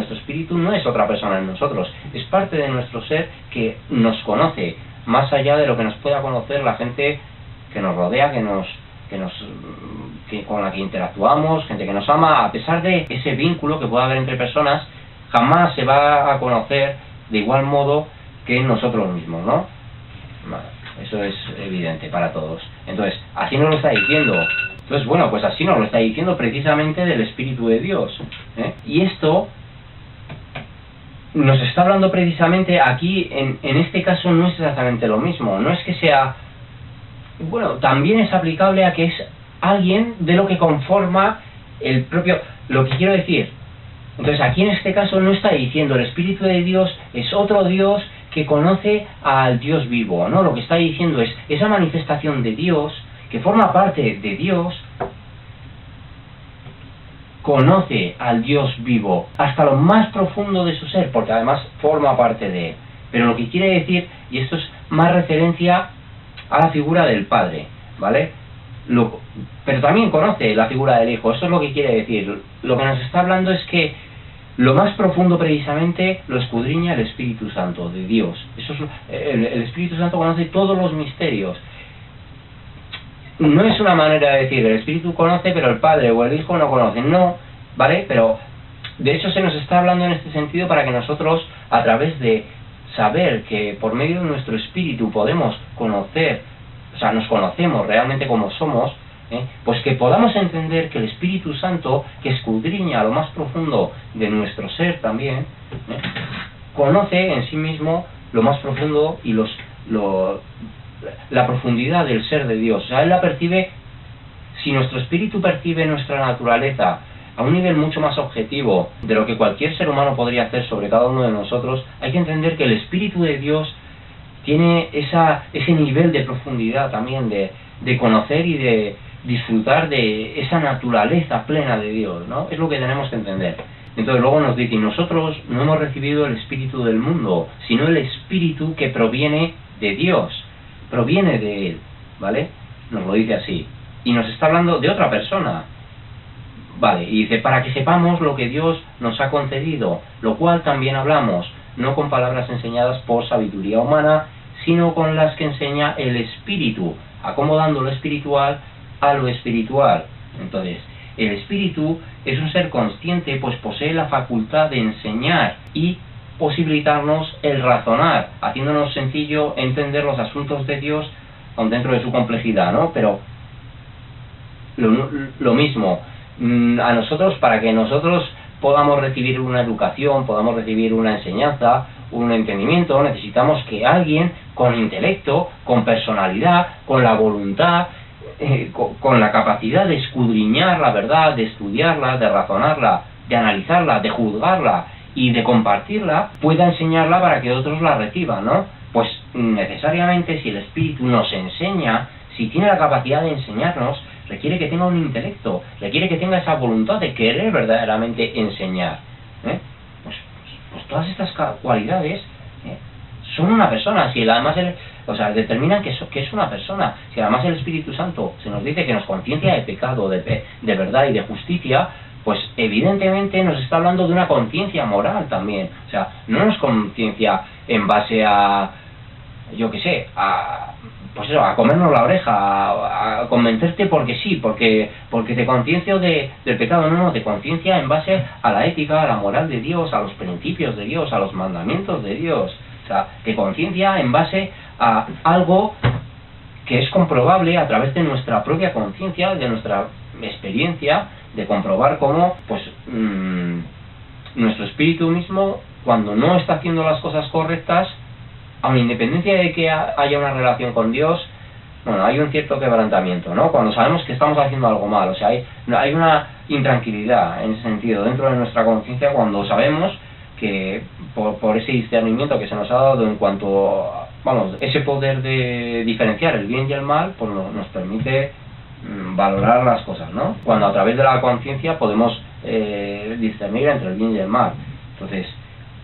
Speaker 1: no es otra persona en nosotros, es parte de nuestro ser que nos conoce, más allá de lo que nos pueda conocer la gente que nos rodea, con la que interactuamos, gente que nos ama. A pesar de ese vínculo que pueda haber entre personas, jamás se va a conocer de igual modo que nosotros mismos, ¿no? Eso es evidente para todos. Entonces, así nos lo está diciendo. Entonces, bueno, pues así nos lo está diciendo precisamente del Espíritu de Dios, ¿eh? Y esto nos está hablando precisamente aquí, en este caso no es exactamente lo mismo, no es que sea, bueno, también es aplicable a que es alguien de lo que conforma el propio, lo que quiero decir. Entonces aquí en este caso no está diciendo el Espíritu de Dios es otro Dios que conoce al Dios vivo, ¿no? Lo que está diciendo es esa manifestación de Dios, que forma parte de Dios, conoce al Dios vivo hasta lo más profundo de su ser, porque además forma parte de él. Pero lo que quiere decir, y esto es más referencia a la figura del Padre, ¿vale? Pero también conoce la figura del Hijo, eso es lo que quiere decir. Lo que nos está hablando es que lo más profundo precisamente lo escudriña el Espíritu Santo de Dios. Eso es, el Espíritu Santo conoce todos los misterios. No es una manera de decir, el Espíritu conoce, pero el Padre o el Hijo no conocen, no, ¿vale? Pero de hecho se nos está hablando en este sentido para que nosotros, a través de saber que por medio de nuestro Espíritu podemos conocer, o sea, nos conocemos realmente como somos, pues que podamos entender que el Espíritu Santo, que escudriña lo más profundo de nuestro ser también, conoce en sí mismo lo más profundo y la profundidad del ser de Dios. O sea, él la percibe. Si nuestro espíritu percibe nuestra naturaleza a un nivel mucho más objetivo de lo que cualquier ser humano podría hacer sobre cada uno de nosotros, hay que entender que el Espíritu de Dios tiene ese nivel de profundidad también, de conocer y de disfrutar de esa naturaleza plena de Dios, ¿no? Es lo que tenemos que entender. Entonces luego nos dice, nosotros no hemos recibido el espíritu del mundo, sino el espíritu que proviene de Dios, proviene de Él, ¿vale? Nos lo dice así. Y nos está hablando de otra persona, ¿vale? Y dice, para que sepamos lo que Dios nos ha concedido, lo cual también hablamos, no con palabras enseñadas por sabiduría humana, sino con las que enseña el Espíritu, acomodando lo espiritual a lo espiritual. Entonces, el Espíritu es un ser consciente, pues posee la facultad de enseñar y posibilitarnos el razonar, haciéndonos sencillo entender los asuntos de Dios, aun dentro de su complejidad, ¿no? Pero lo mismo, a nosotros, para que nosotros podamos recibir una educación, podamos recibir una enseñanza, un entendimiento, necesitamos que alguien con intelecto, con personalidad, con la voluntad, con la capacidad de escudriñar la verdad, de estudiarla, de razonarla, de analizarla, de juzgarla y de compartirla, pueda enseñarla para que otros la reciban, ¿no? Pues necesariamente, si el Espíritu nos enseña, si tiene la capacidad de enseñarnos, requiere que tenga un intelecto, requiere que tenga esa voluntad de querer verdaderamente enseñar, pues todas estas cualidades son una persona. Si además determinan que es una persona. Si además el Espíritu Santo se nos dice que nos conciencia de pecado, de verdad y de justicia, pues evidentemente nos está hablando de una conciencia moral también. O sea, no nos conciencia en base a, yo qué sé, a comernos la oreja, a convencerte porque sí, porque te conciencio del pecado. No, te conciencia en base a la ética, a la moral de Dios, a los principios de Dios, a los mandamientos de Dios. O sea, te conciencia en base a algo que es comprobable a través de nuestra propia conciencia, de nuestra experiencia, de comprobar cómo, pues, nuestro espíritu mismo, cuando no está haciendo las cosas correctas, aun independencia de que haya una relación con Dios, bueno, hay un cierto quebrantamiento, ¿no? Cuando sabemos que estamos haciendo algo mal, o sea, hay una intranquilidad en ese sentido dentro de nuestra conciencia cuando sabemos que por ese discernimiento que se nos ha dado en cuanto a, ese poder de diferenciar el bien y el mal, pues nos permite valorar las cosas, ¿no? Cuando a través de la conciencia podemos discernir entre el bien y el mal. Entonces,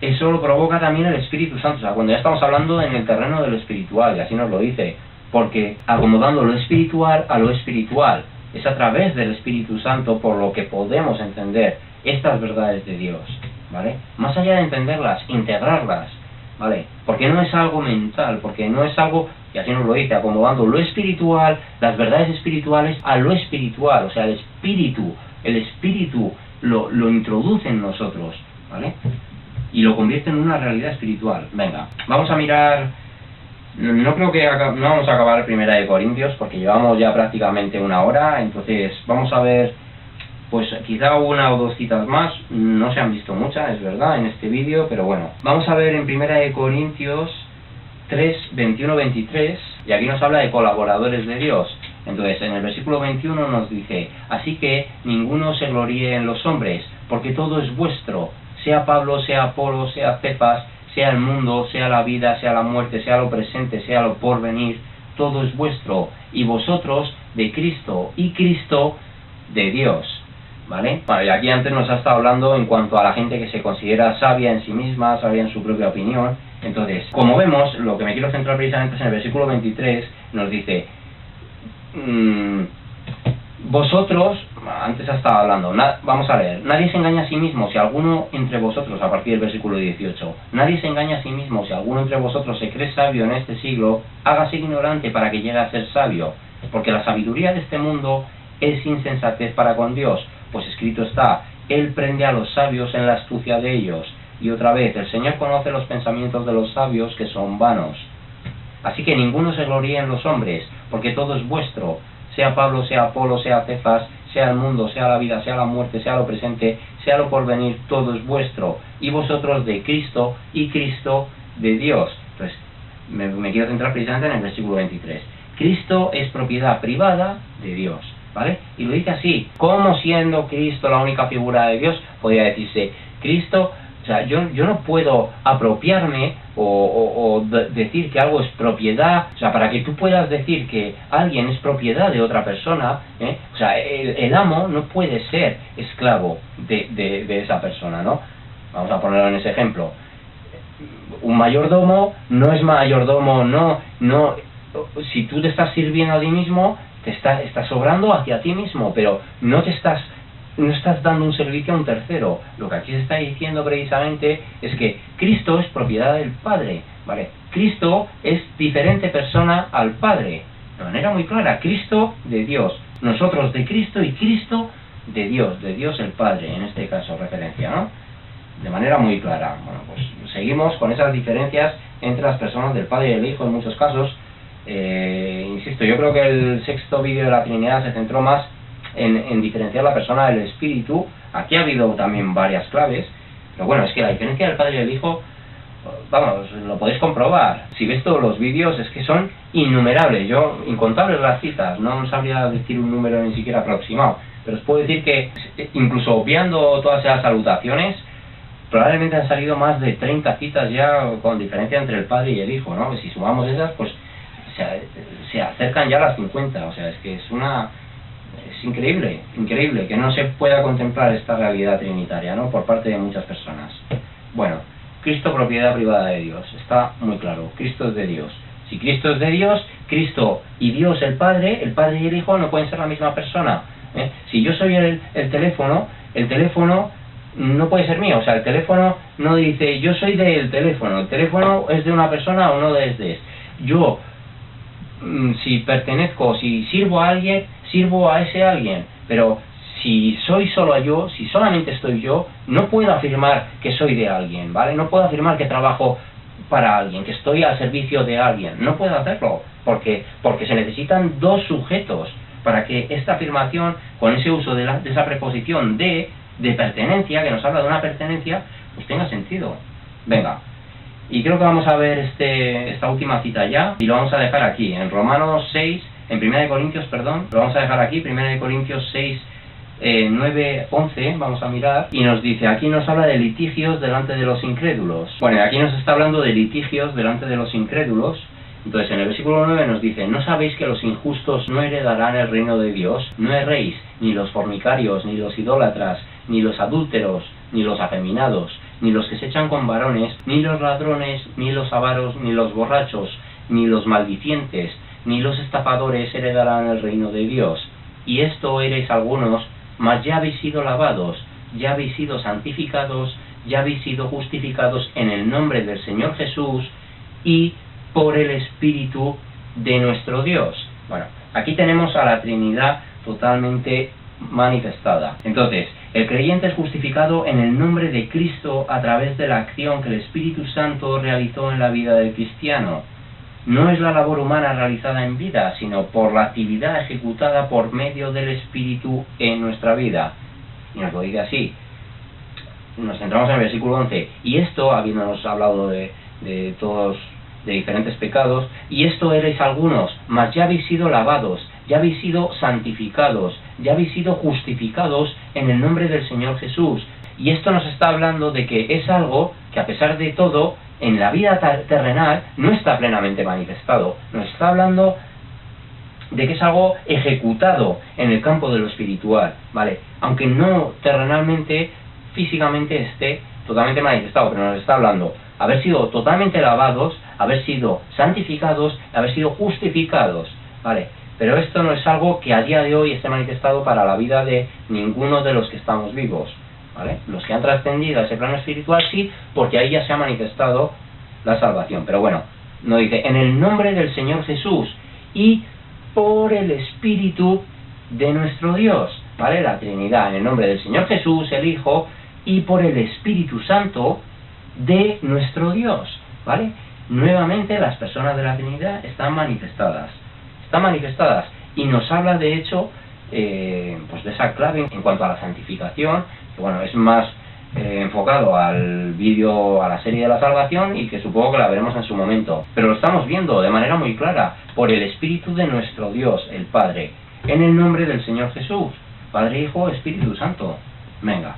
Speaker 1: eso lo provoca también el Espíritu Santo, o sea, cuando ya estamos hablando en el terreno de lo espiritual, y así nos lo dice, porque acomodando lo espiritual a lo espiritual, es a través del Espíritu Santo por lo que podemos entender estas verdades de Dios, ¿vale? Más allá de entenderlas, integrarlas, ¿vale? Porque no es algo mental, porque no es algo, y así nos lo dice, acomodando lo espiritual, las verdades espirituales a lo espiritual, o sea, el Espíritu lo introduce en nosotros, ¿vale? Y lo convierte en una realidad espiritual. Venga, vamos a mirar, no creo que no vamos a acabar Primera de Corintios, porque llevamos ya prácticamente una hora, entonces vamos a ver pues quizá una o dos citas más, no se han visto muchas, es verdad, en este vídeo, pero bueno. Vamos a ver en 1 Corintios 3, 21, 23, y aquí nos habla de colaboradores de Dios. Entonces, en el versículo 21 nos dice: así que ninguno se gloríe en los hombres, porque todo es vuestro, sea Pablo, sea Apolo, sea Cefas, sea el mundo, sea la vida, sea la muerte, sea lo presente, sea lo porvenir, todo es vuestro, y vosotros de Cristo, y Cristo de Dios. ¿Vale? Bueno, y aquí antes nos ha estado hablando en cuanto a la gente que se considera sabia en sí misma, sabia en su propia opinión. Entonces, como vemos, lo que me quiero centrar precisamente es en el versículo 23, nos dice: vosotros, antes ha estado hablando, vamos a leer: nadie se engaña a sí mismo, si alguno entre vosotros, a partir del versículo 18, nadie se engaña a sí mismo, si alguno entre vosotros se cree sabio en este siglo, hágase ignorante para que llegue a ser sabio, porque la sabiduría de este mundo es insensatez para con Dios, pues escrito está: Él prende a los sabios en la astucia de ellos. Y otra vez: el Señor conoce los pensamientos de los sabios, que son vanos. Así que ninguno se gloríe en los hombres, porque todo es vuestro, sea Pablo, sea Apolo, sea Cefas, sea el mundo, sea la vida, sea la muerte, sea lo presente, sea lo porvenir, todo es vuestro, y vosotros de Cristo, y Cristo de Dios. Entonces, me quiero centrar precisamente en el versículo 23. Cristo es propiedad privada de Dios, ¿vale? Y lo dice así: como siendo Cristo la única figura de Dios, podría decirse Cristo. O sea, yo no puedo apropiarme o decir que algo es propiedad. O sea, para que tú puedas decir que alguien es propiedad de otra persona, o sea, el amo no puede ser esclavo de esa persona, ¿no? Vamos a ponerlo en ese ejemplo. Un mayordomo no es mayordomo, no. Si tú te estás sirviendo a ti mismo, estás sobrando hacia ti mismo, pero no estás dando un servicio a un tercero. Lo que aquí se está diciendo precisamente es que Cristo es propiedad del Padre, ¿vale? Cristo es diferente persona al Padre, de manera muy clara. Cristo de Dios, nosotros de Cristo, y Cristo de Dios el Padre, en este caso referencia, ¿no? De manera muy clara. Bueno, pues seguimos con esas diferencias entre las personas del Padre y el Hijo en muchos casos. Insisto, yo creo que el sexto vídeo de la Trinidad se centró más en diferenciar la persona del Espíritu. Aquí ha habido también varias claves, pero bueno, es que la diferencia del Padre y del Hijo, vamos, lo podéis comprobar. Si ves todos los vídeos, es que son innumerables. Incontables las citas, no sabría decir un número ni siquiera aproximado, pero os puedo decir que, incluso obviando todas esas salutaciones, probablemente han salido más de 30 citas ya con diferencia entre el Padre y el Hijo, ¿no? Si sumamos esas, pues se acercan ya a las 50, o sea, es que es increíble que no se pueda contemplar esta realidad trinitaria, ¿no?, por parte de muchas personas. Bueno, Cristo propiedad privada de Dios, está muy claro. Cristo es de Dios. Si Cristo es de Dios, Cristo y Dios el Padre y el Hijo no pueden ser la misma persona, ¿eh? Si yo soy el teléfono no puede ser mío. O sea, el teléfono no dice yo soy del teléfono, el teléfono es de una persona o no es de. Yo, si pertenezco, si sirvo a alguien, sirvo a ese alguien, pero si soy solo yo, si solamente estoy yo, no puedo afirmar que soy de alguien, ¿vale? No puedo afirmar que trabajo para alguien, que estoy al servicio de alguien. No puedo hacerlo, porque se necesitan dos sujetos para que esta afirmación, con ese uso de esa preposición de pertenencia, que nos habla de una pertenencia, pues tenga sentido. Venga. Y creo que vamos a ver esta última cita ya, y lo vamos a dejar aquí, en Romanos 6, en 1 Corintios, perdón, lo vamos a dejar aquí, 1 Corintios 6, 9, 11, vamos a mirar, y nos dice, aquí nos habla de litigios delante de los incrédulos. Bueno, aquí nos está hablando de litigios delante de los incrédulos. Entonces, en el versículo 9 nos dice, ¿no sabéis que los injustos no heredarán el reino de Dios? No erréis, ni los fornicarios, ni los idólatras, ni los adúlteros, ni los afeminados, ni los que se echan con varones, ni los ladrones, ni los avaros, ni los borrachos, ni los maldicientes, ni los estafadores heredarán el reino de Dios. Y esto erais algunos, mas ya habéis sido lavados, ya habéis sido santificados, ya habéis sido justificados en el nombre del Señor Jesús y por el Espíritu de nuestro Dios. Bueno, aquí tenemos a la Trinidad totalmente manifestada. Entonces, el creyente es justificado en el nombre de Cristo a través de la acción que el Espíritu Santo realizó en la vida del cristiano. No es la labor humana realizada en vida, sino por la actividad ejecutada por medio del Espíritu en nuestra vida. y nos lo dice así. Nos centramos en el versículo 11, y esto, habiéndonos hablado de todos, de diferentes pecados, y esto erais algunos, mas ya habéis sido lavados, ya habéis sido santificados, ya habéis sido justificados en el nombre del Señor Jesús. Y esto nos está hablando de que es algo que, a pesar de todo, en la vida terrenal no está plenamente manifestado. Nos está hablando de que es algo ejecutado en el campo de lo espiritual, ¿vale? Aunque no terrenalmente, físicamente esté totalmente manifestado, pero nos está hablando haber sido totalmente lavados, haber sido santificados, haber sido justificados, ¿vale? Pero esto no es algo que a día de hoy esté manifestado para la vida de ninguno de los que estamos vivos, ¿vale? Los que han trascendido a ese plano espiritual sí, porque ahí ya se ha manifestado la salvación. Pero bueno, nos dice, en el nombre del Señor Jesús y por el Espíritu de nuestro Dios, ¿vale? La Trinidad, en el nombre del Señor Jesús, el Hijo, y por el Espíritu Santo de nuestro Dios, ¿vale? Nuevamente las personas de la Trinidad están manifestadas, y nos habla de hecho pues de esa clave en cuanto a la santificación, que bueno, es más enfocado al vídeo, a la serie de la salvación, y que supongo que la veremos en su momento, pero lo estamos viendo de manera muy clara, por el Espíritu de nuestro Dios, el Padre, en el nombre del Señor Jesús, Padre, Hijo, Espíritu Santo. Venga,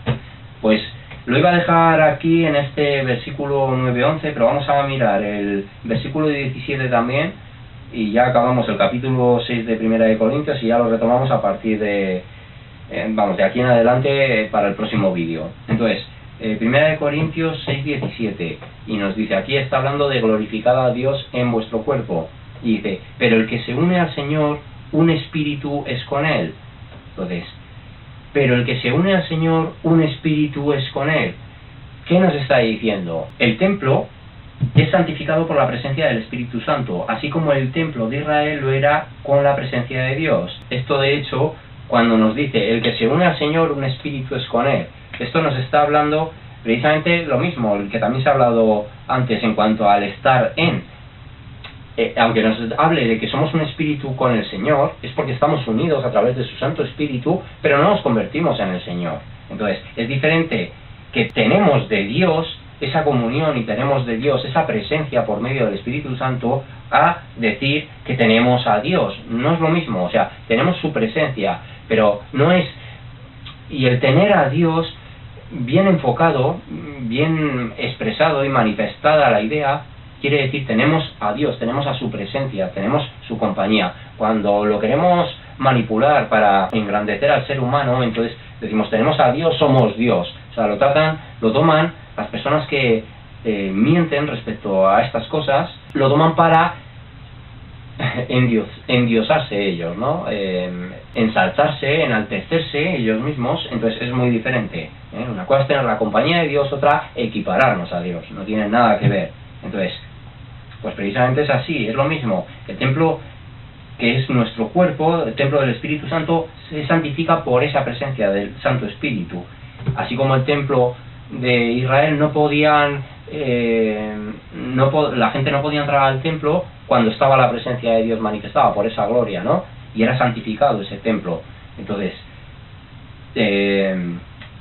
Speaker 1: pues lo iba a dejar aquí en este versículo 9-11, pero vamos a mirar el versículo 17 también, y ya acabamos el capítulo 6 de Primera de Corintios, y ya lo retomamos a partir de de aquí en adelante para el próximo vídeo. Entonces, Primera de Corintios 6:17, y nos dice, aquí está hablando de glorificar a Dios en vuestro cuerpo, y dice, pero el que se une al Señor, un espíritu es con él. Entonces, pero el que se une al Señor, un espíritu es con él. ¿Qué nos está diciendo? El templo es santificado por la presencia del Espíritu Santo, así como el templo de Israel lo era con la presencia de Dios. Esto, de hecho, cuando nos dice, el que se une al Señor, un espíritu es con él, esto nos está hablando precisamente lo mismo, el que también se ha hablado antes en cuanto al estar en. Aunque nos hable de que somos un espíritu con el Señor, es porque estamos unidos a través de su Santo Espíritu, pero no nos convertimos en el Señor. Entonces, es diferente que tenemos de Dios esa comunión y tenemos de Dios esa presencia por medio del Espíritu Santo, a decir que tenemos a Dios. No es lo mismo, o sea, tenemos su presencia, pero no es... Y el tener a Dios bien enfocado, bien expresado y manifestada la idea, quiere decir tenemos a Dios, tenemos a su presencia, tenemos su compañía. Cuando lo queremos manipular para engrandecer al ser humano, entonces decimos tenemos a Dios, somos Dios. O sea, lo toman las personas que mienten respecto a estas cosas, lo toman para endiosarse ellos, ¿no? Ensalzarse, enaltecerse ellos mismos. Entonces es muy diferente, ¿eh? Una cosa es tener la compañía de Dios, otra equipararnos a Dios, no tiene nada que ver. Entonces, pues precisamente es así, es lo mismo. El templo, que es nuestro cuerpo, el templo del Espíritu Santo, se santifica por esa presencia del Santo Espíritu. Así como el templo de Israel no podían, la gente no podía entrar al templo cuando estaba la presencia de Dios manifestada por esa gloria, ¿no? Y era santificado ese templo. Entonces,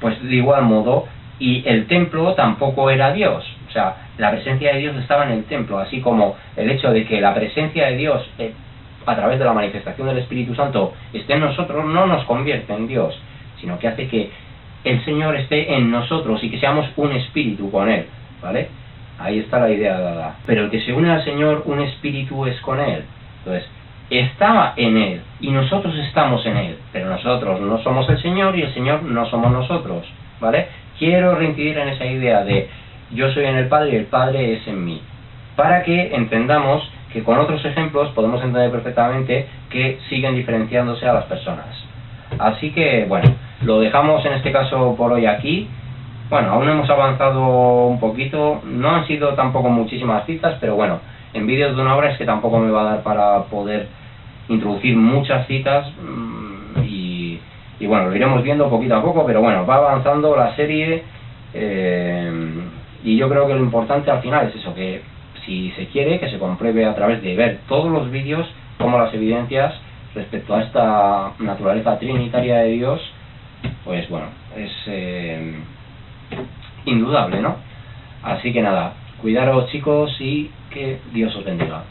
Speaker 1: pues de igual modo, y el templo tampoco era Dios. O sea, la presencia de Dios estaba en el templo, así como el hecho de que la presencia de Dios, a través de la manifestación del Espíritu Santo, esté en nosotros, no nos convierte en Dios, sino que hace que el Señor esté en nosotros y que seamos un espíritu con Él, ¿vale? Ahí está la idea dada. Pero el que se une al Señor, un espíritu es con Él. Entonces, estaba en Él y nosotros estamos en Él, pero nosotros no somos el Señor y el Señor no somos nosotros, ¿vale? Quiero reincidir en esa idea de yo soy en el Padre y el Padre es en mí, para que entendamos que con otros ejemplos podemos entender perfectamente que siguen diferenciándose a las personas. Así que, bueno, lo dejamos en este caso por hoy aquí. Bueno, aún hemos avanzado un poquito, no han sido tampoco muchísimas citas, pero bueno, en vídeos de una hora es que tampoco me va a dar para poder introducir muchas citas, y bueno, lo iremos viendo poquito a poco, pero bueno, va avanzando la serie, y yo creo que lo importante al final es eso, que si se quiere, que se compruebe a través de ver todos los vídeos, como las evidencias respecto a esta naturaleza trinitaria de Dios pues bueno, es indudable, ¿no? Así que nada, cuidaros chicos y que Dios os bendiga.